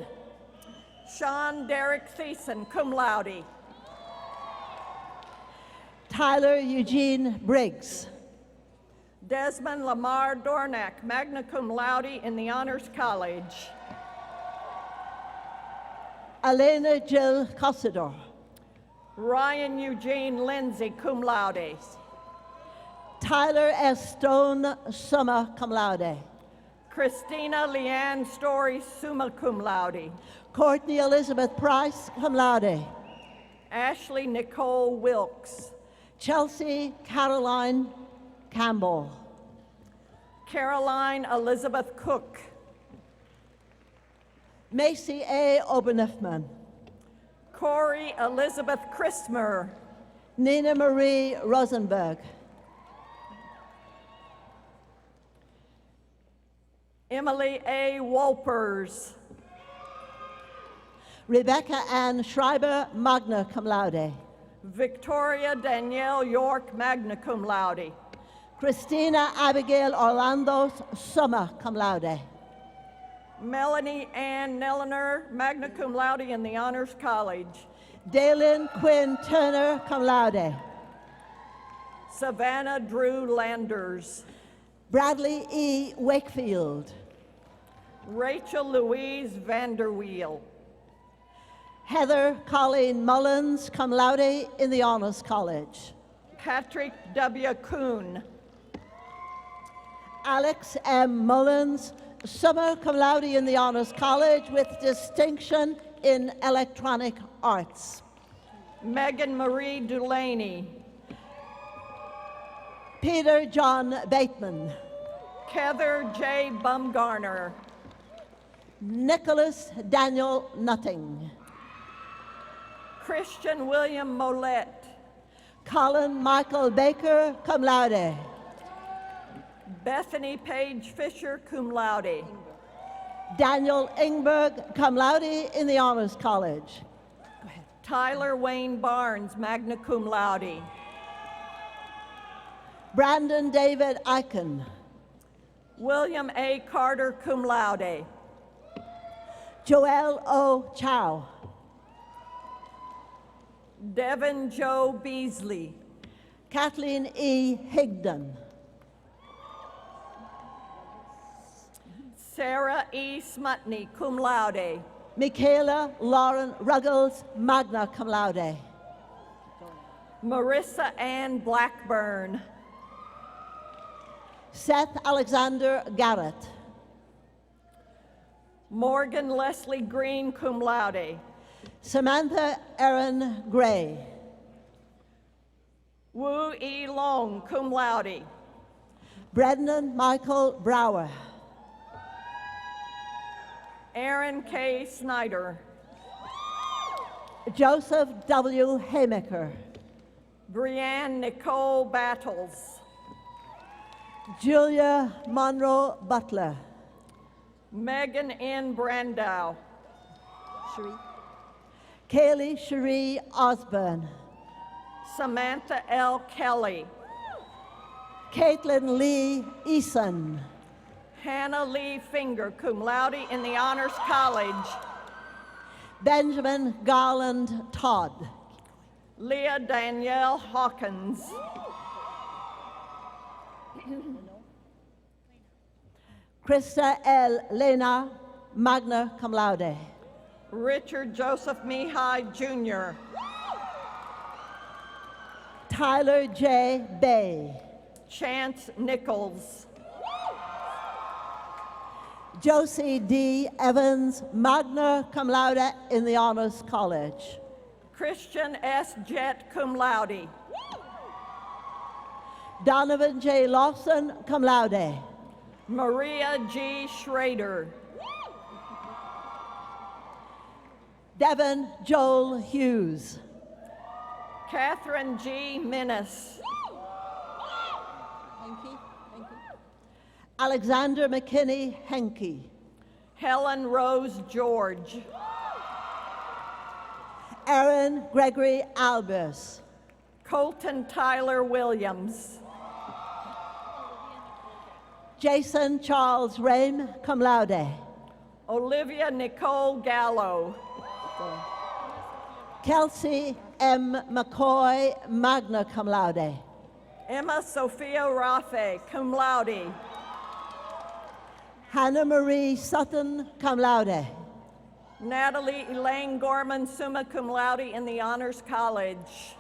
Sean Derek Thiessen, cum laude. Tyler Eugene Briggs. Desmond Lamar Dornack, magna cum laude in the Honors College. Elena Jill Cossador. Ryan Eugene Lindsay, cum laude. Tyler S. Stone, summa cum laude. Christina Leanne Story, summa cum laude. Courtney Elizabeth Price, cum laude. Ashley Nicole Wilkes. Chelsea Caroline Campbell. Caroline Elizabeth Cook. Macy A. Oberniffman. Corey Elizabeth Christmer. Nina Marie Rosenberg. Emily A. Wolpers. Rebecca Ann Schreiber, magna cum laude. Victoria Danielle York, magna cum laude. Christina Abigail Orlando, summa cum laude. Melanie Ann Nelliner, magna cum laude in the Honors College. Dalen Quinn Turner, cum laude. Savannah Drew Landers. Bradley E. Wakefield. Rachel Louise Vanderweel. Heather Colleen Mullins, cum laude in the Honors College. Patrick W. Kuhn. Alex M. Mullins, summa cum laude in the Honors College with distinction in electronic arts. Megan Marie Dulaney. Peter John Bateman. Heather J. Bumgarner. Nicholas Daniel Nutting. Christian William Mollett. Colin Michael Baker, cum laude. Bethany Page Fisher, cum laude. Daniel Ingberg, cum laude in the Honors College. Tyler Wayne Barnes, magna cum laude. Brandon David Eichen. William A. Carter, cum laude. Joel O. Chow. Devin Joe Beasley. Kathleen E. Higdon. Sarah E. Smutney, cum laude. Michaela Lauren Ruggles, magna cum laude. Marissa Ann Blackburn. Seth Alexander Garrett. Morgan Leslie Green, cum laude. Samantha Erin Gray. Wu E. Long, cum laude. Brendan Michael Brower. Aaron K. Snyder. Joseph W. Haymaker. Brianne Nicole Battles. Julia Monroe Butler. Megan N. Brandow. Kaylee Cherie Osborne. Samantha L. Kelly. Caitlin Lee Eason. Hannah Lee Finger, cum laude in the Honors College. Benjamin Garland Todd. Leah Danielle Hawkins. Krista L. Lena, magna cum laude. Richard Joseph Mihai Jr. Tyler J. Bay. Chance Nichols. Josie D. Evans, magna cum laude in the Honors College. Christian S. Jett, cum laude. Donovan J. Lawson, cum laude. Maria G. Schrader. Devin Joel Hughes. Catherine G. Minnis. Alexander McKinney Henke. Helen Rose George. Aaron Gregory Albers. Colton Tyler Williams. Jason Charles Rame, cum laude. Olivia Nicole Gallo. Kelsey M. McCoy, magna cum laude. Emma Sophia Rafe, cum laude. Hannah Marie Sutton, cum laude. Natalie Elaine Gorman, summa cum laude in the Honors College.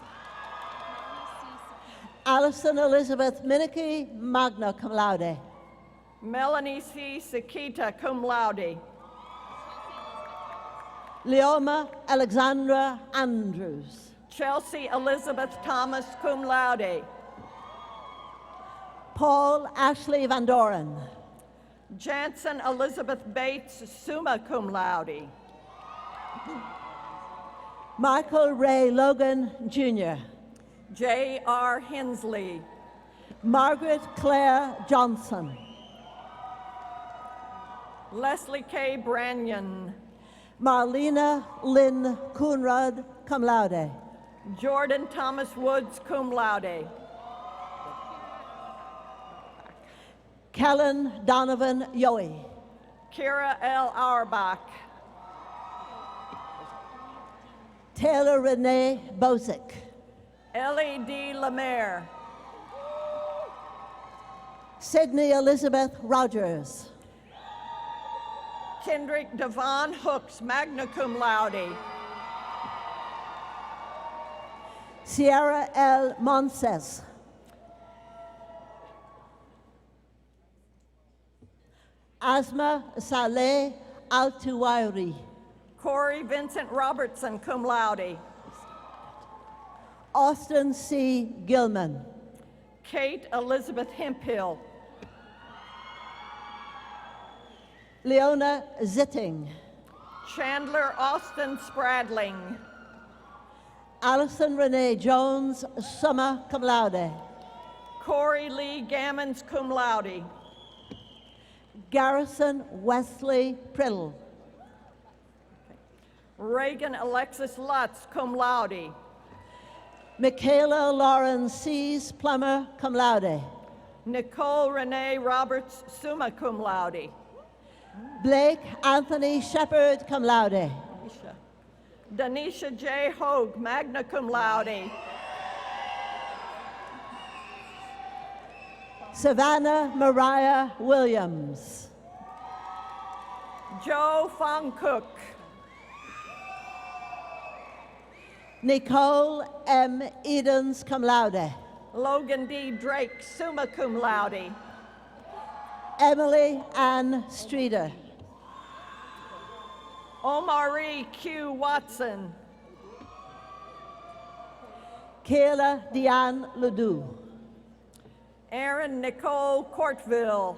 Allison Elizabeth Minicky, magna cum laude. Melanie C. Sakita, cum laude. Leoma Alexandra Andrews. Chelsea Elizabeth Thomas, cum laude. Paul Ashley Van Doren. Jansen Elizabeth Bates, summa cum laude. Michael Ray Logan, Jr. J.R. Hensley. Margaret Claire Johnson. Leslie K. Branyan. Marlena Lynn Coonrod, cum laude. Jordan Thomas Woods, cum laude. Kellen Donovan Yoey. Kira L. Auerbach. Taylor Renee Bosick. Ellie D. Lemaire. Sydney Elizabeth Rogers. Kendrick Devon Hooks, magna cum laude. Sierra L. Monses. Asma Saleh Altuwairi. Corey Vincent Robertson, cum laude. Austin C. Gilman. Kate Elizabeth Hemphill. Leona Zitting. Chandler Austin Spradling. Allison Renee Jones, summa cum laude. Corey Lee Gammons, cum laude. Garrison Wesley Priddle. Reagan Alexis Lutz, cum laude. Michaela Lauren Cease Plummer, cum laude. Nicole Renee Roberts, summa cum laude. Blake Anthony Shepard, cum laude. Danisha J. Hogue, magna cum laude. Savannah Mariah Williams. Joe Fong Cook. Nicole M. Edens, cum laude. Logan D. Drake, summa cum laude. Emily Ann Streeter. Omari Q. Watson. Kayla Deanne Ledoux. Erin Nicole Courtville.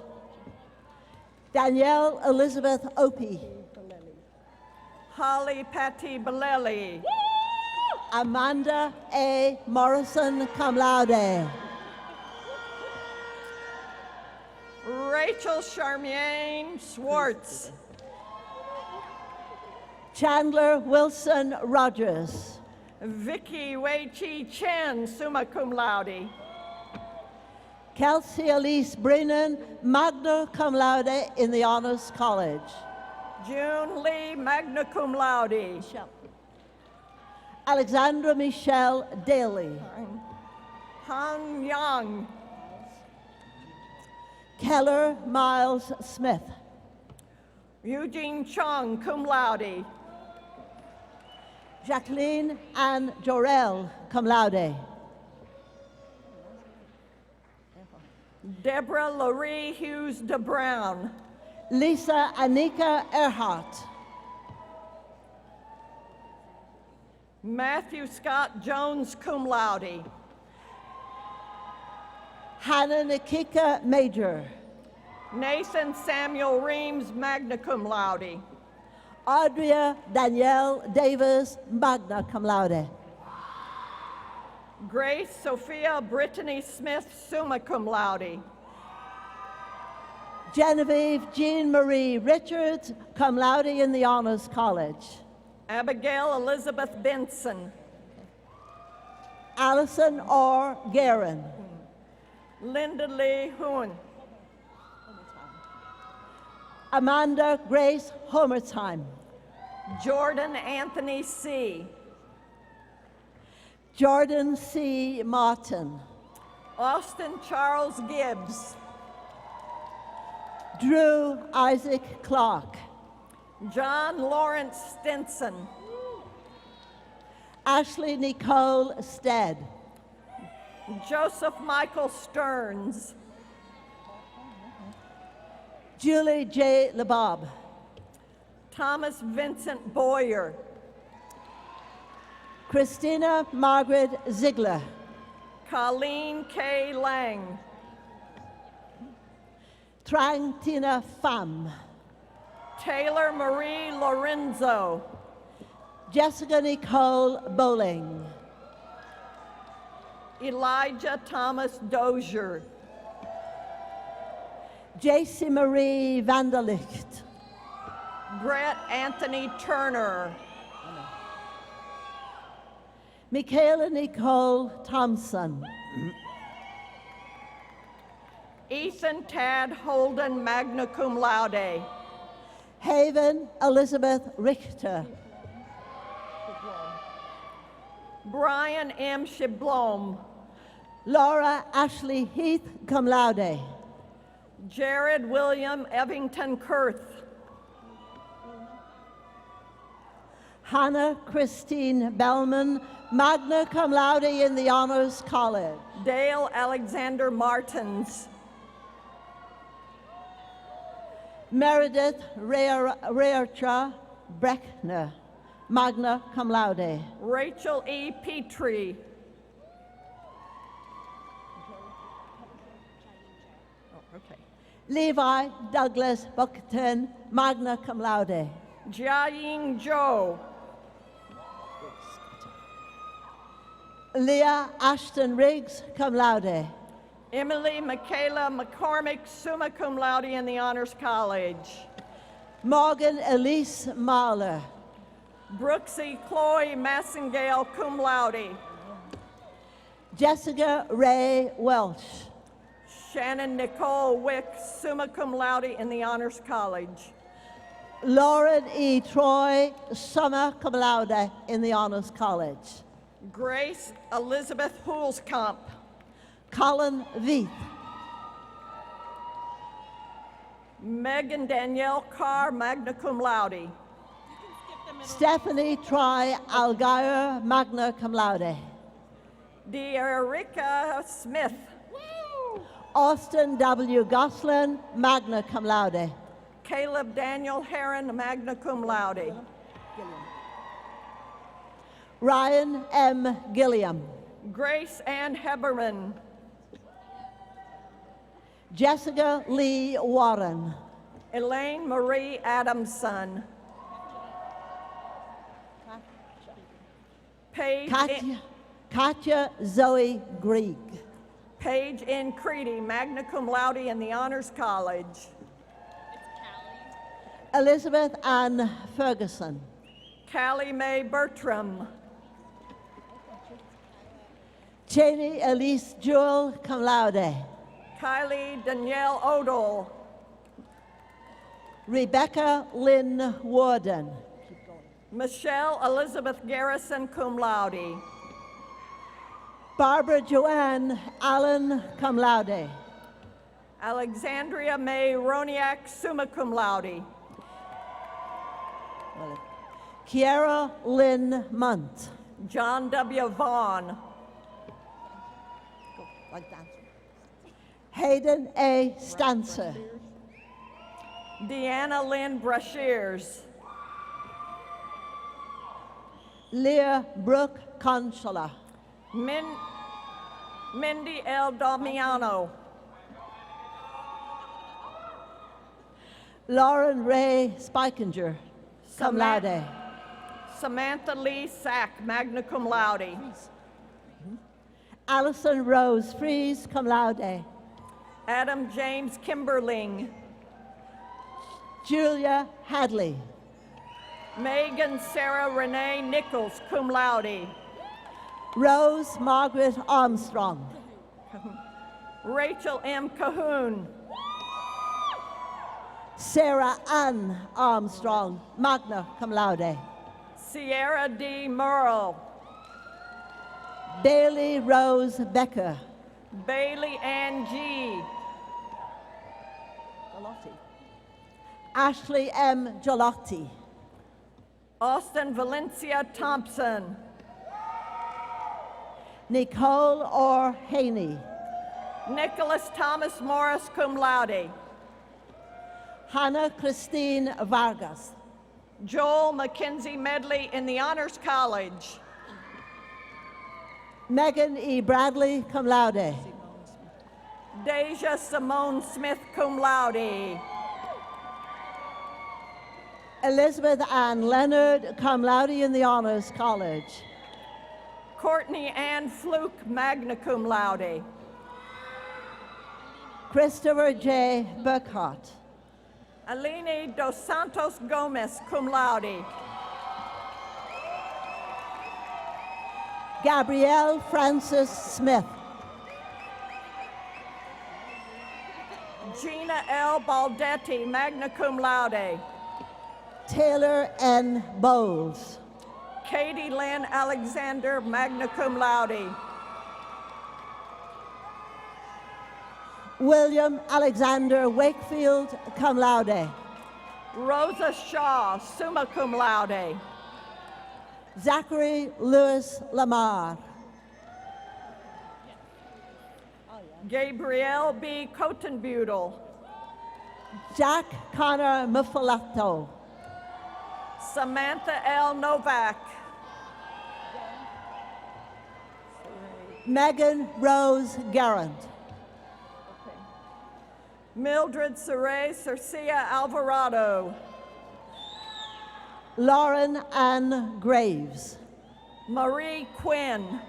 Danielle Elizabeth Opie. Holly Patty Baleli. Amanda A. Morrison, cum laude. Rachel Charmian Schwartz. Chandler Wilson Rogers. Vicky Wei Chi Chen, summa cum laude. Kelsey Elise Brennan, magna cum laude in the Honors College. June Lee, magna cum laude. Alexandra Michelle Daly. Han Yang. Keller Miles Smith. Eugene Chung, cum laude. Jacqueline Ann Jorel, cum laude. Deborah Laurie Hughes de Brown. Lisa Anika Earhart. Matthew Scott Jones, cum laude. Hannah Nikika Major. Nathan Samuel Reams, magna cum laude. Audria Danielle Davis, magna cum laude. Grace Sophia Brittany Smith, summa cum laude. Genevieve Jean Marie Richards, cum laude in the Honors College. Abigail Elizabeth Benson. Allison R. Guerin. Linda Lee Hoon. Amanda Grace Homersheim. Jordan Anthony C. Jordan C. Martin. Austin Charles Gibbs. Drew Isaac Clark. John Lawrence Stinson. Ashley Nicole Stead. Joseph Michael Stearns. Julie J. LeBob. Thomas Vincent Boyer. Christina Margaret Ziegler. Colleen K. Lang. Trang Tina Pham. Taylor Marie Lorenzo. Jessica Nicole Bowling. Elijah Thomas Dozier. JC Marie Vanderlicht. Brett Anthony Turner. Michaela Nicole Thompson. Ethan Tad Holden, magna cum laude. Haven Elizabeth Richter. Brian M. Shiblom. Laura Ashley Heath, cum laude. Jared William Evington Kurth. Hannah Christine Bellman, magna cum laude in the Honors College. Dale Alexander Martins. Meredith Reartra Breckner, magna cum laude. Rachel E. Petrie. Levi Douglas Buckton, magna cum laude. Jiaying Zhou. Leah Ashton Riggs, cum laude. Emily Michaela McCormick, summa cum laude in the Honors College. Morgan Elise Mahler. Brooksy Chloe Massengale, cum laude. Jessica Ray Welsh. Shannon Nicole Wick, summa cum laude in the Honors College. Lauren E. Troy, summa cum laude in the Honors College. Grace Elizabeth Hulskamp. Colin Veith. Megan Danielle Carr, magna cum laude. Stephanie Troy Algire, magna cum laude. Dearica Smith. Austin W. Goslin, magna cum laude. Caleb Daniel Heron, magna cum laude. Ryan M. Gilliam. Grace Ann Heberman. Jessica Lee Warren. Elaine Marie Adamson. Katya Zoe Grieg. Paige Incredi, magna cum laude in the Honors College. Elizabeth Ann Ferguson. Callie Mae Bertram. Cheney Elise Jewel, cum laude. Kylie Danielle Odell. Rebecca Lynn Warden. Michelle Elizabeth Garrison, cum laude. Barbara Joanne Allen, cum laude. Alexandria Mae Roniak, summa cum laude. Kiara Lynn Munt. John W. Vaughn. Hayden A. Stancer. Deanna Lynn Brashears. Leah Brooke Consola. Mindy L. Damiano. Lauren Ray Spikinger, cum laude. Samantha Lee Sack, magna cum laude. Allison Rose Fries, cum laude. Adam James Kimberling. Julia Hadley. Megan Sarah Renee Nichols, cum laude. Rose Margaret Armstrong. Rachel M. Cahoon. Sarah Ann Armstrong, magna cum laude. Sierra D. Merle. Bailey Rose Becker. Bailey Ann G. Ashley M. Jolotti. Austin Valencia Thompson. Nicole Orr Haney. Nicholas Thomas Morris, cum laude. Hannah Christine Vargas. Joel Mackenzie Medley in the Honors College. Megan E. Bradley, cum laude. Deja Simone Smith, cum laude. Elizabeth Ann Leonard, cum laude in the Honors College. Courtney Ann Fluke, magna cum laude. Christopher J. Burkhart. Aline Dos Santos Gomez, cum laude. Gabrielle Francis Smith. Gina L. Baldetti, magna cum laude. Taylor N. Bowles. Katie Lynn Alexander, magna cum laude. William Alexander Wakefield, cum laude. Rosa Shaw, summa cum laude. Zachary Lewis Lamar. Gabrielle B. Cotenbudel. Jack Connor Muffalato. Samantha L. Novak. Megan Rose Garrett. Mildred Saray Cercia Alvarado. Lauren Ann Graves. Marie Quinn.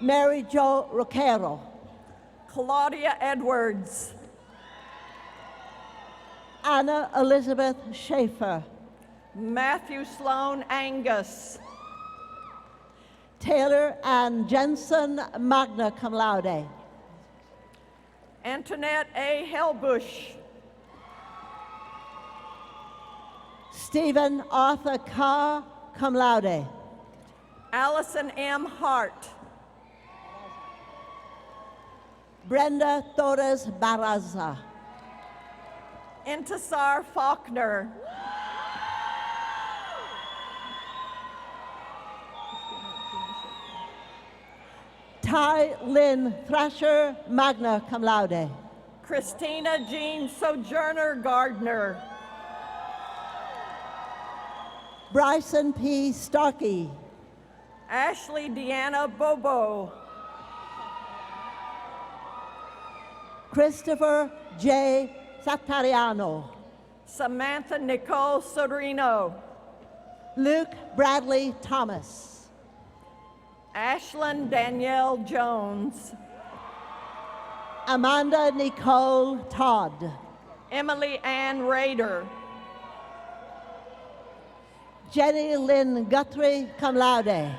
Mary Jo Roquero. Claudia Edwards. Anna Elizabeth Schaefer. Matthew Sloan Angus. Taylor Ann Jensen, magna cum laude. Antoinette A. Helbush. Stephen Arthur Carr, cum laude. Allison M. Hart. Brenda Torres Barraza. Intisar Faulkner. Ty Lynn Thrasher, magna cum laude. Christina Jean Sojourner Gardner. Bryson P. Starkey. Ashley Deanna Bobo. Christopher J. Satariano. Samantha Nicole Serino. Luke Bradley Thomas. Ashlyn Danielle Jones. Amanda Nicole Todd. Emily Ann Rader. Jenny Lynn Guthrie, cum laude.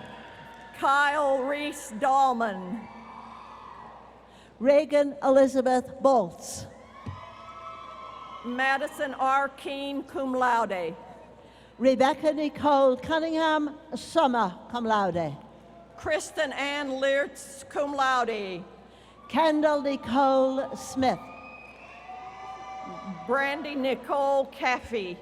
Kyle Reese Dahlman. Reagan Elizabeth Bolts. Madison R. Keene, cum laude. Rebecca Nicole Cunningham, summa cum laude. Kristen Ann Leertz, cum laude. Kendall Nicole Smith. Brandy Nicole Caffey.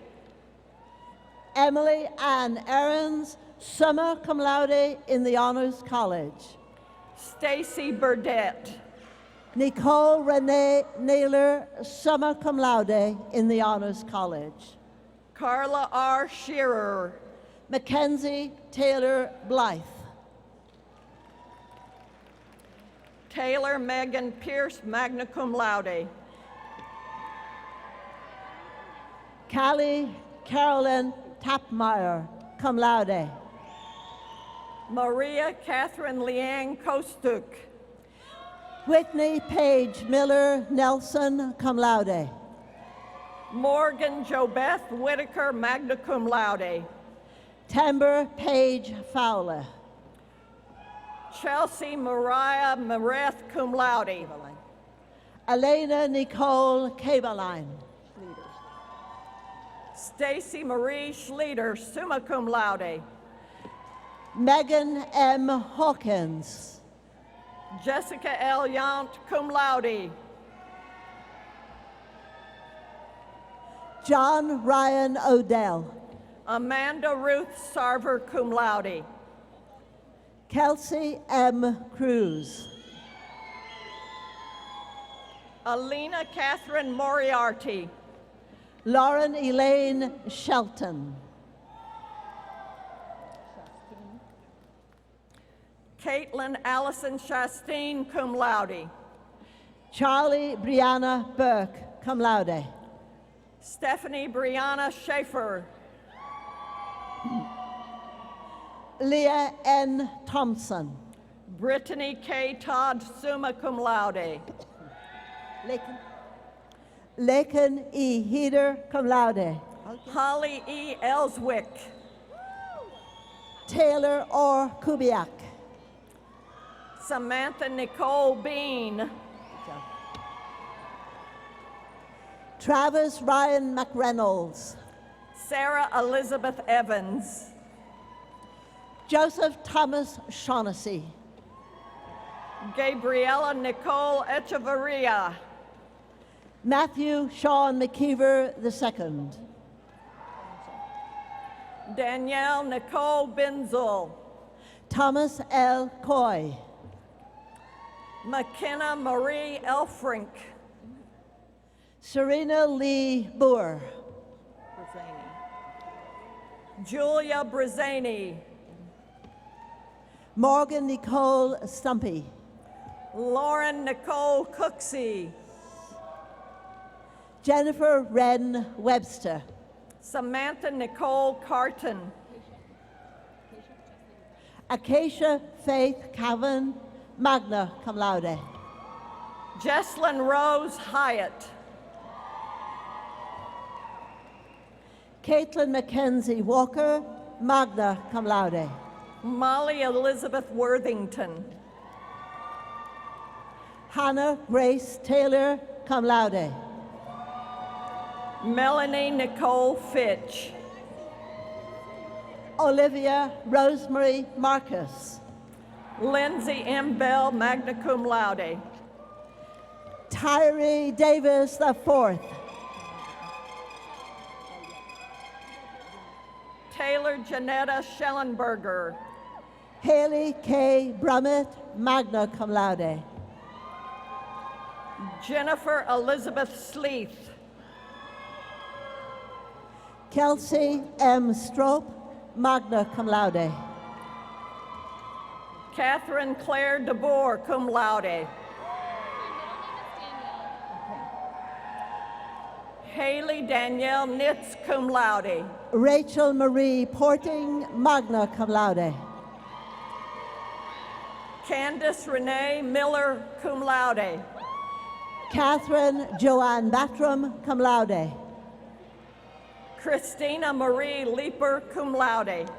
Emily Ann Aarons, summa cum laude in the Honors College. Stacy Burdette. Nicole Renee Naylor, summa cum laude in the Honors College. Carla R. Shearer. Mackenzie Taylor Blythe. Taylor Megan Pierce, magna cum laude. Callie Carolyn Tapmeyer, cum laude. Maria Catherine Liang Kostuk. Whitney Page Miller Nelson, cum laude. Morgan Jobeth Whitaker, magna cum laude. Timber Page Fowler. Chelsea Mariah Mareth, cum laude. Elena Nicole Kabeline. Stacy Marie Schleter, summa cum laude. Megan M. Hawkins. Jessica L. Yount, cum laude. John Ryan Odell. Amanda Ruth Sarver, cum laude. Kelsey M. Cruz. Alina Catherine Moriarty. Lauren Elaine Shelton. Caitlin Allison Chastain, cum laude. Charlie Brianna Burke, cum laude. Stephanie Brianna Schaefer. Leah N. Thompson. Brittany K. Todd, summa cum laude. Laken E. Heder, cum laude. Holly E. Ellswick. Taylor R. Kubiak. Samantha Nicole Bean. Travis Ryan McReynolds. Sarah Elizabeth Evans. Joseph Thomas Shaughnessy. Gabriella Nicole Echevarria. Matthew Sean McKeever II. Danielle Nicole Benzel. Thomas L. Coy. McKenna Marie Elfrink. Serena Lee Boer. Julia Brazani. Morgan Nicole Stumpy. Lauren Nicole Cooksey. Jennifer Wren Webster. Samantha Nicole Carton. Acacia Faith Cavan, magna cum laude. Jesslyn Rose Hyatt. Caitlin Mackenzie Walker, magna cum laude. Molly Elizabeth Worthington. Hannah Grace Taylor, cum laude. Melanie Nicole Fitch. Olivia Rosemary Marcus. Lindsay M. Bell, magna cum laude. Tyree Davis IV. Taylor Janetta Schellenberger. Haley K. Brummett, magna cum laude. Jennifer Elizabeth Sleeth. Kelsey M. Strope, magna cum laude. Catherine Claire DeBoer, cum laude. Haley Danielle Nitz, cum laude. Rachel Marie Porting, magna cum laude. Candace Renee Miller, cum laude. Catherine Joanne Battram, cum laude. Christina Marie Leeper, cum laude.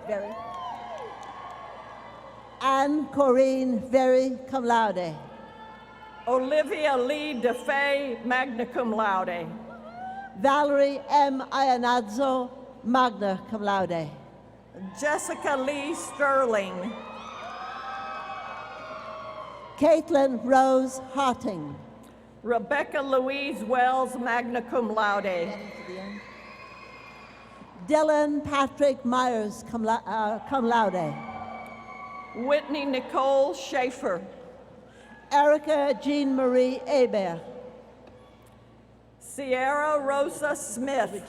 Anne Corrine Very, cum laude. Olivia Lee DeFay, magna cum laude. Valerie M. Ianazzo, magna cum laude. Jessica Lee Sterling. Caitlin Rose Harting. Rebecca Louise Wells, magna cum laude. Dylan Patrick Myers, cum laude. Whitney Nicole Schaefer. Erica Jean Marie Hebert. Sierra Rosa Smith.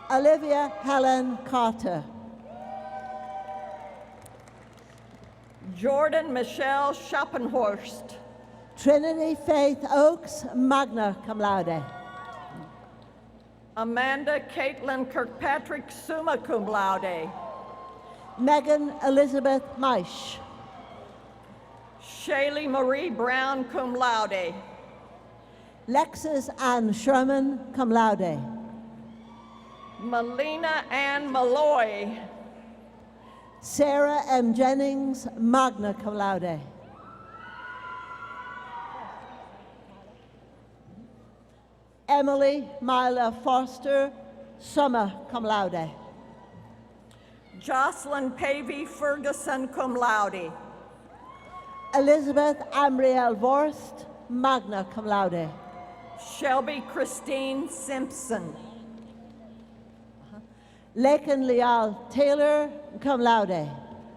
Olivia Helen Carter. Jordan Michelle Schoppenhorst. Trinity Faith Oaks, magna cum laude. Amanda Caitlin Kirkpatrick, summa cum laude. Megan Elizabeth Meisch. Shaylee Marie Brown, cum laude. Lexis Ann Sherman, cum laude. Melina Ann Malloy. Sarah M. Jennings, magna cum laude. Emily Myla Foster, summa cum laude. Jocelyn Pavey Ferguson, cum laude. Elizabeth Amriel Vorst, magna cum laude. Shelby Christine Simpson. Laken Leal Taylor, cum laude.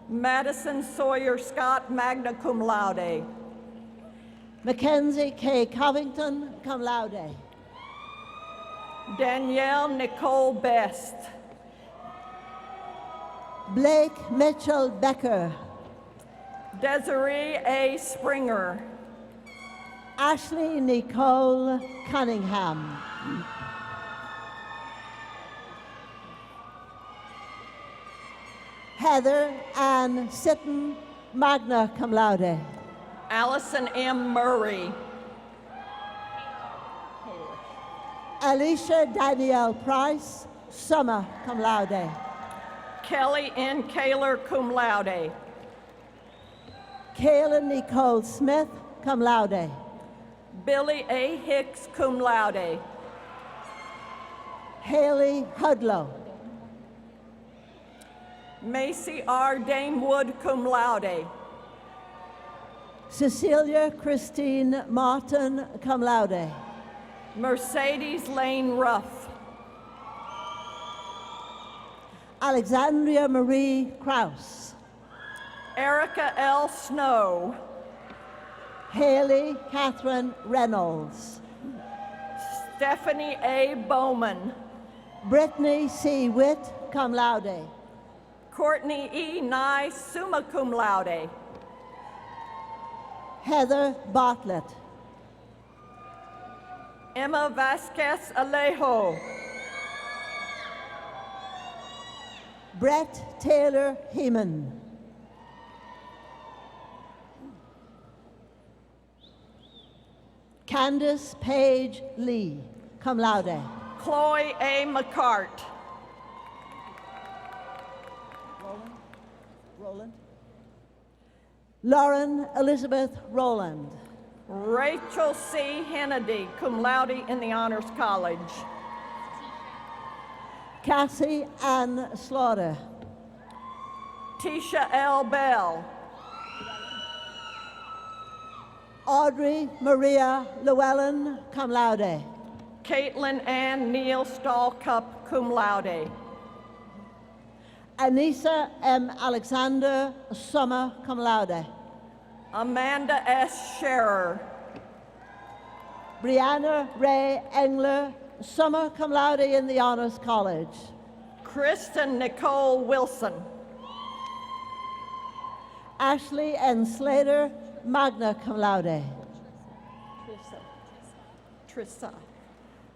Madison Sawyer Scott, magna cum laude. Mackenzie K. Covington, cum laude. Danielle Nicole Best. Blake Mitchell Becker. Desiree A. Springer. Ashley Nicole Cunningham. Heather Ann Sitton, magna cum laude. Allison M. Murray. Alicia Danielle Price, summa cum laude. Kelly N. Kaler, cum laude. Kayla Nicole Smith, cum laude. Billy A. Hicks, cum laude. Haley Hudlow. Macy R. Damewood, cum laude. Cecilia Christine Martin, cum laude. Mercedes Lane Ruff. Alexandria Marie Kraus. Erica L. Snow. Haley Catherine Reynolds. Stephanie A. Bowman. Brittany C. Witt, cum laude. Courtney E. Nye, summa cum laude. Heather Bartlett. Emma Vasquez Alejo. Brett Taylor Heeman. Candace Page Lee, cum laude. Chloe A. McCart. Roland. Lauren Elizabeth Roland. Rachel C. Hennedy, cum laude in the Honors College. Cassie Ann Slaughter. Tisha L. Bell. Audrey Maria Llewellyn, cum laude. Caitlin Ann Neal Stallcup, cum laude. Anissa M. Alexander, summa cum laude. Amanda S. Scherer. Brianna Ray Engler, summa cum laude in the Honors College. Kristen Nicole Wilson. Ashley N. Slater, magna cum laude.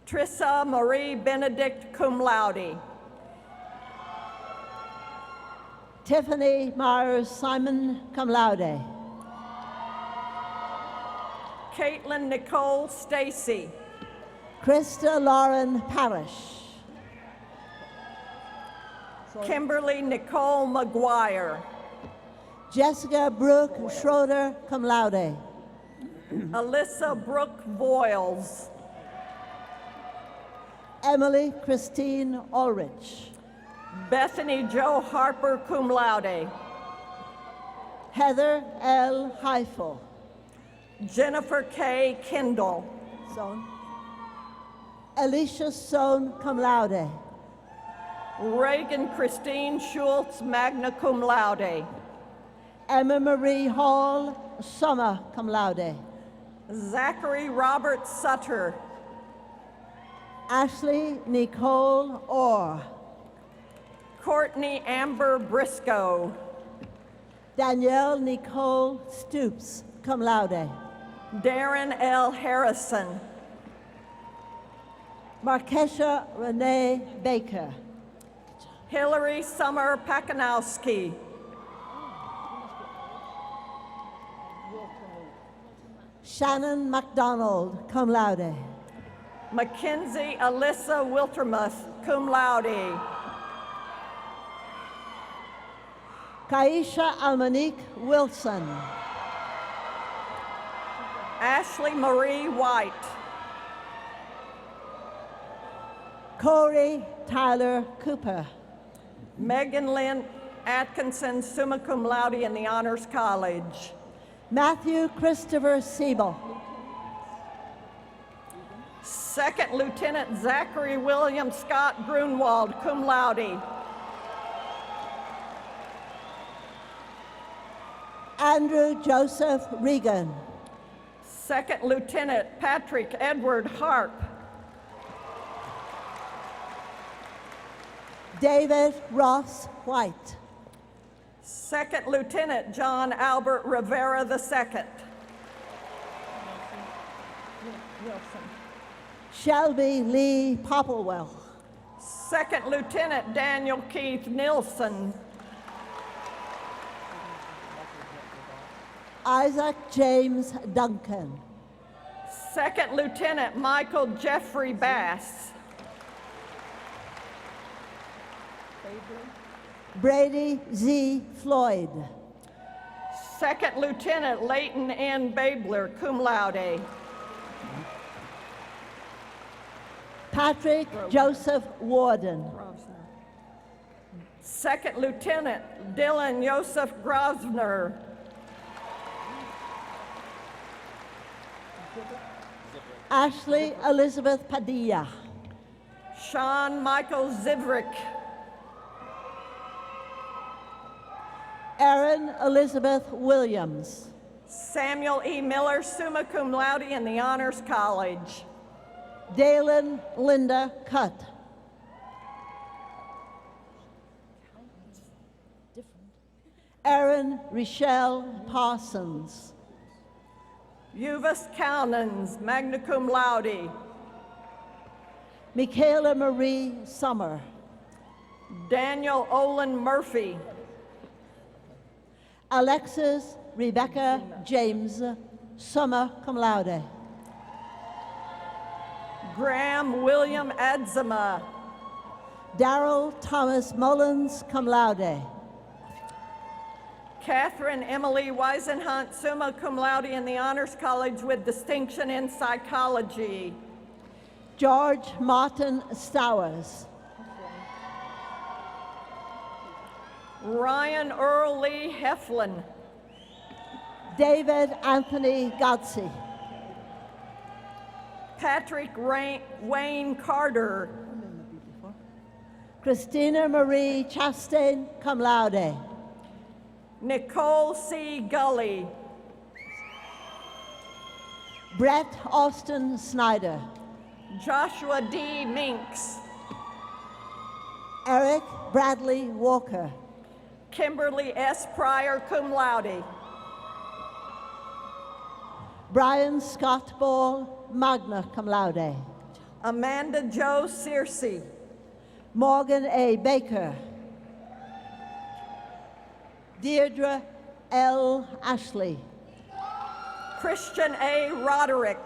Trissa Marie Benedict cum laude. Tiffany Myers Simon, cum laude. Caitlin Nicole Stacy. Krista Lauren Parrish. Kimberly Nicole McGuire. Jessica Brooke Schroeder, cum laude. Alyssa Brooke Voiles. Emily Christine Ulrich. Bethany Jo Harper cum laude. Heather L. Heifel. Jennifer K. Kendall. Sohn. Alicia Sohn, cum laude. Reagan Christine Schultz, magna cum laude. Emma Marie Hall, summa cum laude. Zachary Robert Sutter. Ashley Nicole Orr. Courtney Amber Briscoe. Danielle Nicole Stoops, cum laude. Darren L. Harrison. Markesha Renee Baker. Hillary Summer Pakanowski. Shannon McDonald, cum laude. Mackenzie Alyssa Wiltermuth, cum laude. Kaisha Almonique Wilson. Ashley Marie White. Corey Tyler Cooper. Megan Lynn Atkinson, summa cum laude in the Honors College. Matthew Christopher Siebel. Second Lieutenant Zachary William Scott Grunwald, cum laude. Andrew Joseph Regan. Second Lieutenant Patrick Edward Harp. David Ross White. Second Lieutenant John Albert Rivera II. Shelby Lee Popplewell. Second Lieutenant Daniel Keith Nilsson. Isaac James Duncan. Second Lieutenant Michael Jeffrey Bass. Brady Z. Floyd. Second Lieutenant Leighton N. Babler, cum laude. Patrick Joseph Warden. Second Lieutenant Dylan Joseph Grosvenor. Ashley Elizabeth Padilla. Sean Michael Zivrick. Erin Elizabeth Williams. Samuel E. Miller, summa cum laude in the Honors College. Dalen Linda Cutt. Erin Rochelle Parsons. Uvis Cownans, magna cum laude. Michaela Marie Summer. Daniel Olin Murphy. Alexis Rebecca James, summa cum laude. Graham William Adzama. Darrell Thomas Mullins, cum laude. Catherine Emily Weisenhunt, summa cum laude in the Honors College with distinction in psychology. George Martin Stowers. Ryan Earl Lee Heflin. David Anthony Godsey. Patrick Wayne Carter. Christina Marie Chastain, cum laude. Nicole C. Gully. Brett Austin Snyder. Joshua D. Minks. Eric Bradley Walker. Kimberly S. Pryor, cum laude. Brian Scott Ball, magna cum laude. Amanda Jo Searcy. Morgan A. Baker. Deirdre L. Ashley. Christian A. Roderick.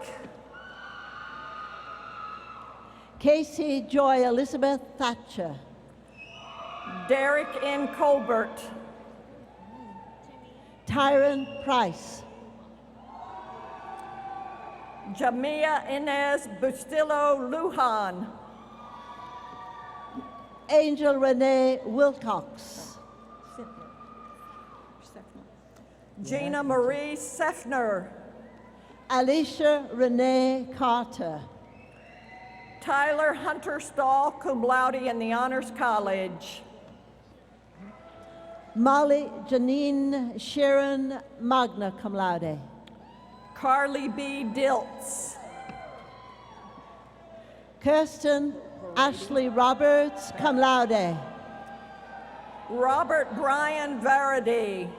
Casey Joy Elizabeth Thatcher. Derek N. Colbert. Tyron Price. Jamia Inez Bustillo Lujan. Angel Renee Wilcox. Gina Marie Sefner. Alicia Renee Carter. Tyler Hunter Stahl, cum laude in the Honors College. Molly Janine Sharon, magna cum laude. Carly B. Diltz. Kirsten Ashley Roberts, cum laude. Robert Brian Verity.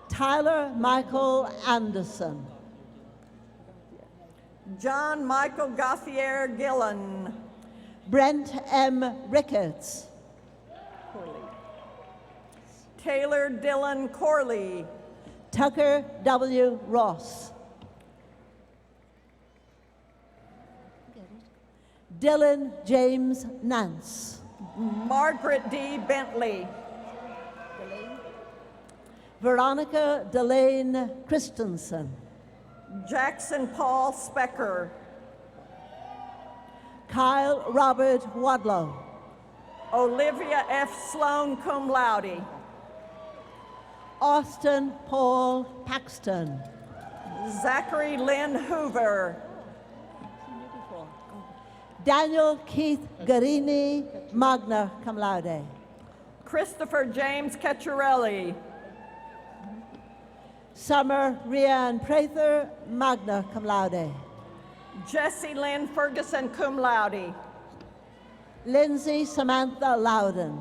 Tyler Michael Anderson. John Michael Gauthier Gillen. Brent M. Ricketts. Taylor Dylan Corley. Tucker W. Ross. Dylan James Nance. Margaret D. Bentley. Veronica Delane Christensen. Jackson Paul Specker. Kyle Robert Wadlow. Olivia F. Sloan, cum laude. Austin Paul Paxton. Zachary Lynn Hoover. Daniel Keith Garini, magna cum laude. Christopher James Cacciarelli. Summer Rianne Prather, magna cum laude. Jessie Lynn Ferguson, cum laude. Lindsay Samantha Loudon.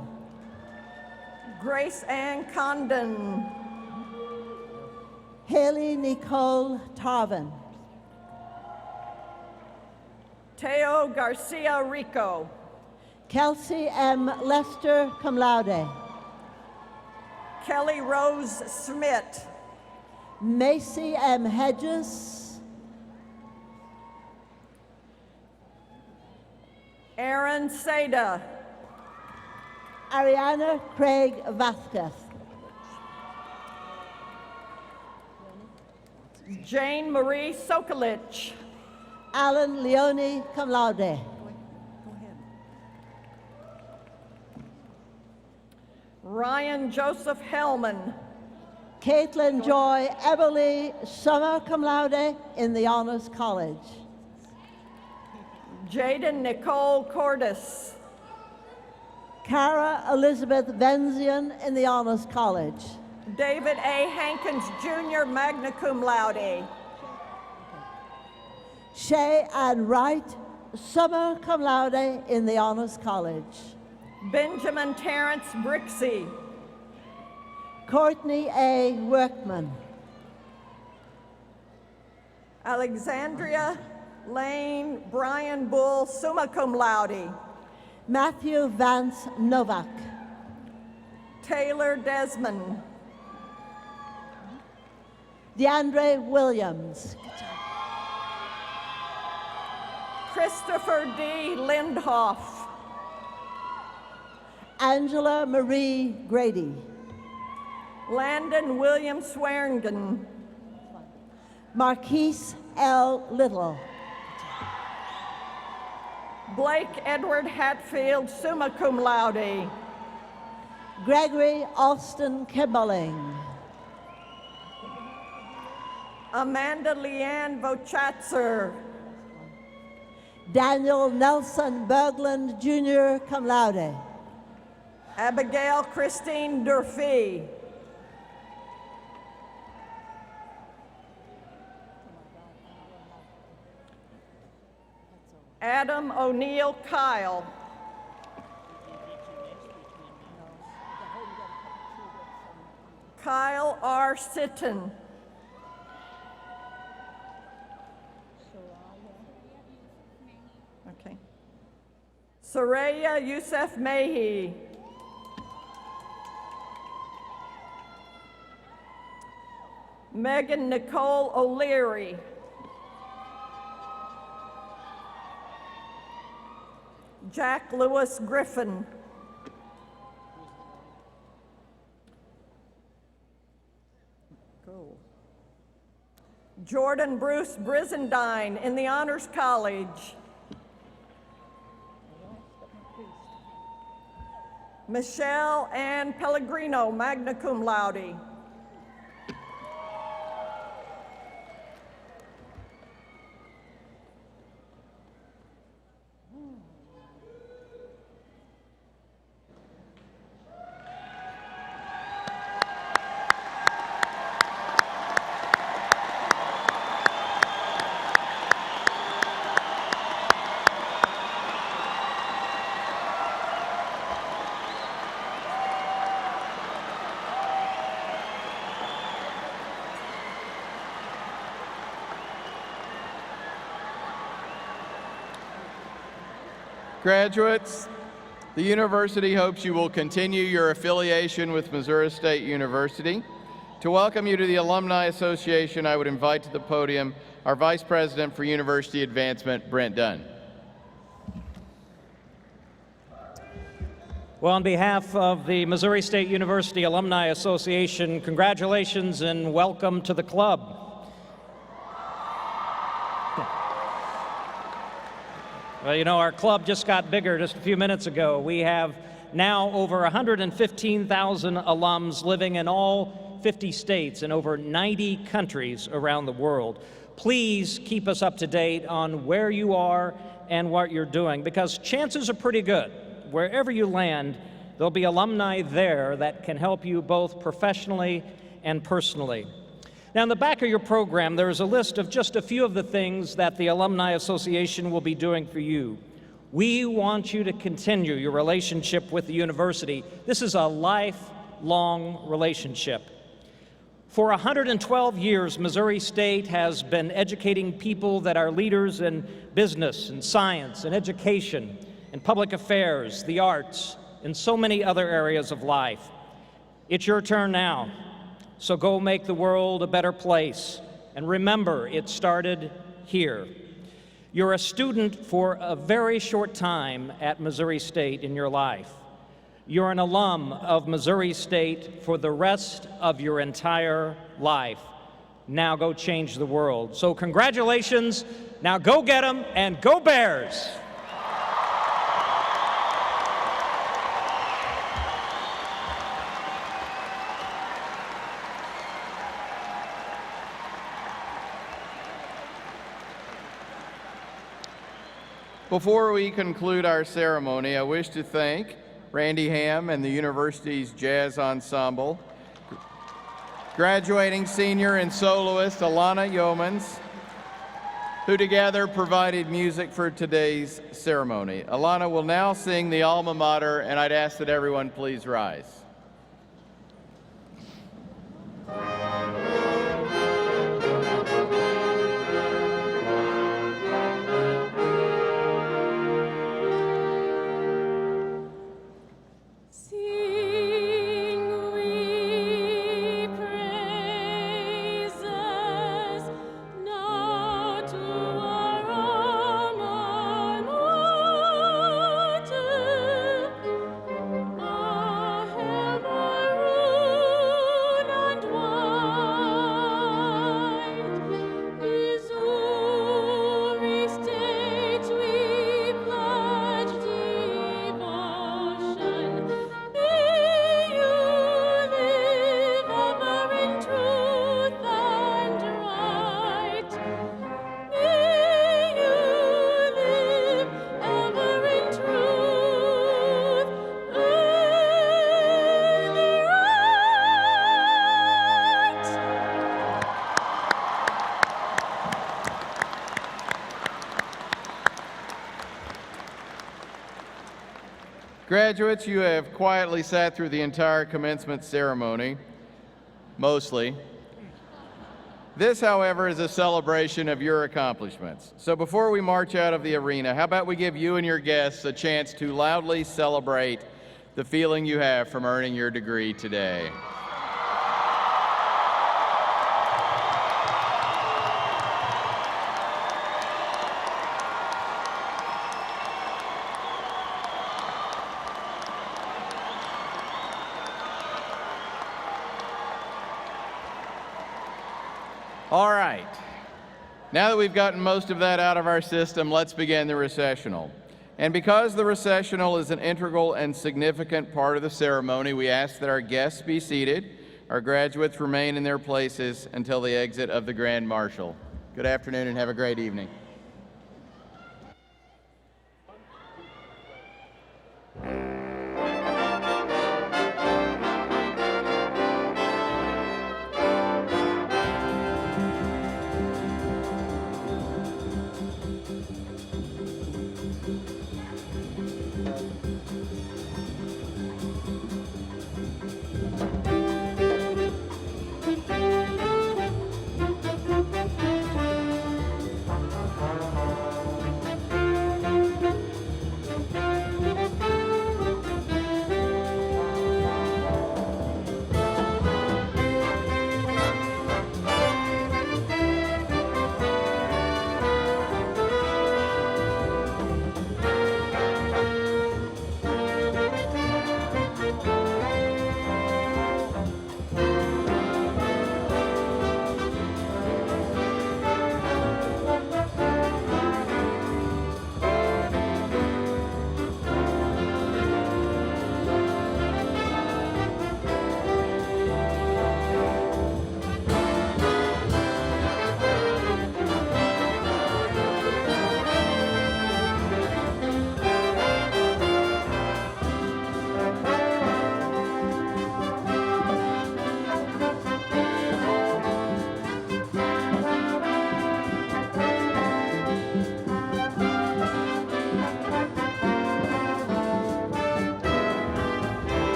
Grace Ann Condon. Haley Nicole Tarvin. Teo Garcia Rico. Kelsey M. Lester, cum laude. Kelly Rose Smith. Macy M. Hedges. Aaron Seda. Ariana Craig Vasquez. Jane Marie Sokolich. Alan Leone, cum laude. Ryan Joseph Hellman. Caitlin Joy Eberly, summa cum laude in the Honors College. Jaden Nicole Cordis. Cara Elizabeth Venzian in the Honors College. David A. Hankins Jr., magna cum laude. Shay Ann Wright, summa cum laude in the Honors College. Benjamin Terrence Brixey. Courtney A. Workman. Alexandria Lane Brian Bull, summa cum laude. Matthew Vance Novak. Taylor Desmond. DeAndre Williams. Christopher D. Lindhoff. Angela Marie Grady. Landon William Swearingen. Marquise L. Little. Blake Edward Hatfield, summa cum laude. Gregory Austin Kimberling. Amanda Leanne Vochatzer. Daniel Nelson Berglund, Jr., cum laude. Abigail Christine Durfee. Adam O'Neill Kyle. Kyle R. Sitton. Okay. Soraya Youssef Mahi. Megan Nicole O'Leary. Jack Lewis Griffin. Cool. Jordan Bruce Brizendine in the Honors College. Michelle Ann Pellegrino, magna cum laude. Graduates, the university hopes you will continue your affiliation with Missouri State University. To welcome you to the Alumni Association, I would invite to the podium our Vice President for University Advancement, Brent Dunn. Well, on behalf of the Missouri State University Alumni Association, congratulations and welcome to the club. Well, you know, our club just got bigger just a few minutes ago. We have now over 115,000 alums living in all 50 states and over 90 countries around the world. Please keep us up to date on where you are and what you're doing, because chances are pretty good. Wherever you land, there'll be alumni there that can help you both professionally and personally. Now, in the back of your program, there is a list of just a few of the things that the Alumni Association will be doing for you. We want you to continue your relationship with the university. This is a lifelong relationship. For 112 years, Missouri State has been educating people that are leaders in business and science and education and public affairs, the arts, and so many other areas of life. It's your turn now. So go make the world a better place. And remember, it started here. You're a student for a very short time at Missouri State in your life. You're an alum of Missouri State for the rest of your entire life. Now go change the world. So congratulations. Now go get them and go Bears! Before we conclude our ceremony, I wish to thank Randy Ham and the university's jazz ensemble, graduating senior and soloist Alana Yeomans, who together provided music for today's ceremony. Alana will now sing the alma mater, and I'd ask that everyone please rise. Our Graduates, you have quietly sat through the entire commencement ceremony, mostly. This, however, is a celebration of your accomplishments. So before we march out of the arena, how about we give you and your guests a chance to loudly celebrate the feeling you have from earning your degree today. All right. Now that we've gotten most of that out of our system, let's begin the recessional. And because the recessional is an integral and significant part of the ceremony, we ask that our guests be seated, our graduates remain in their places until the exit of the Grand Marshal. Good afternoon and have a great evening.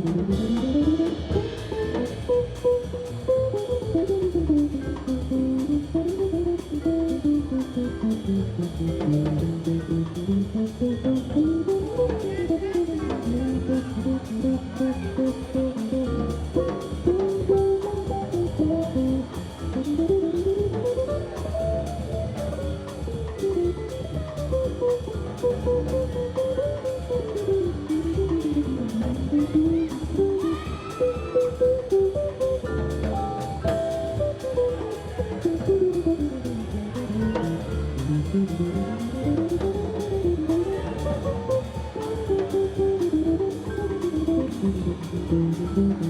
Thank you.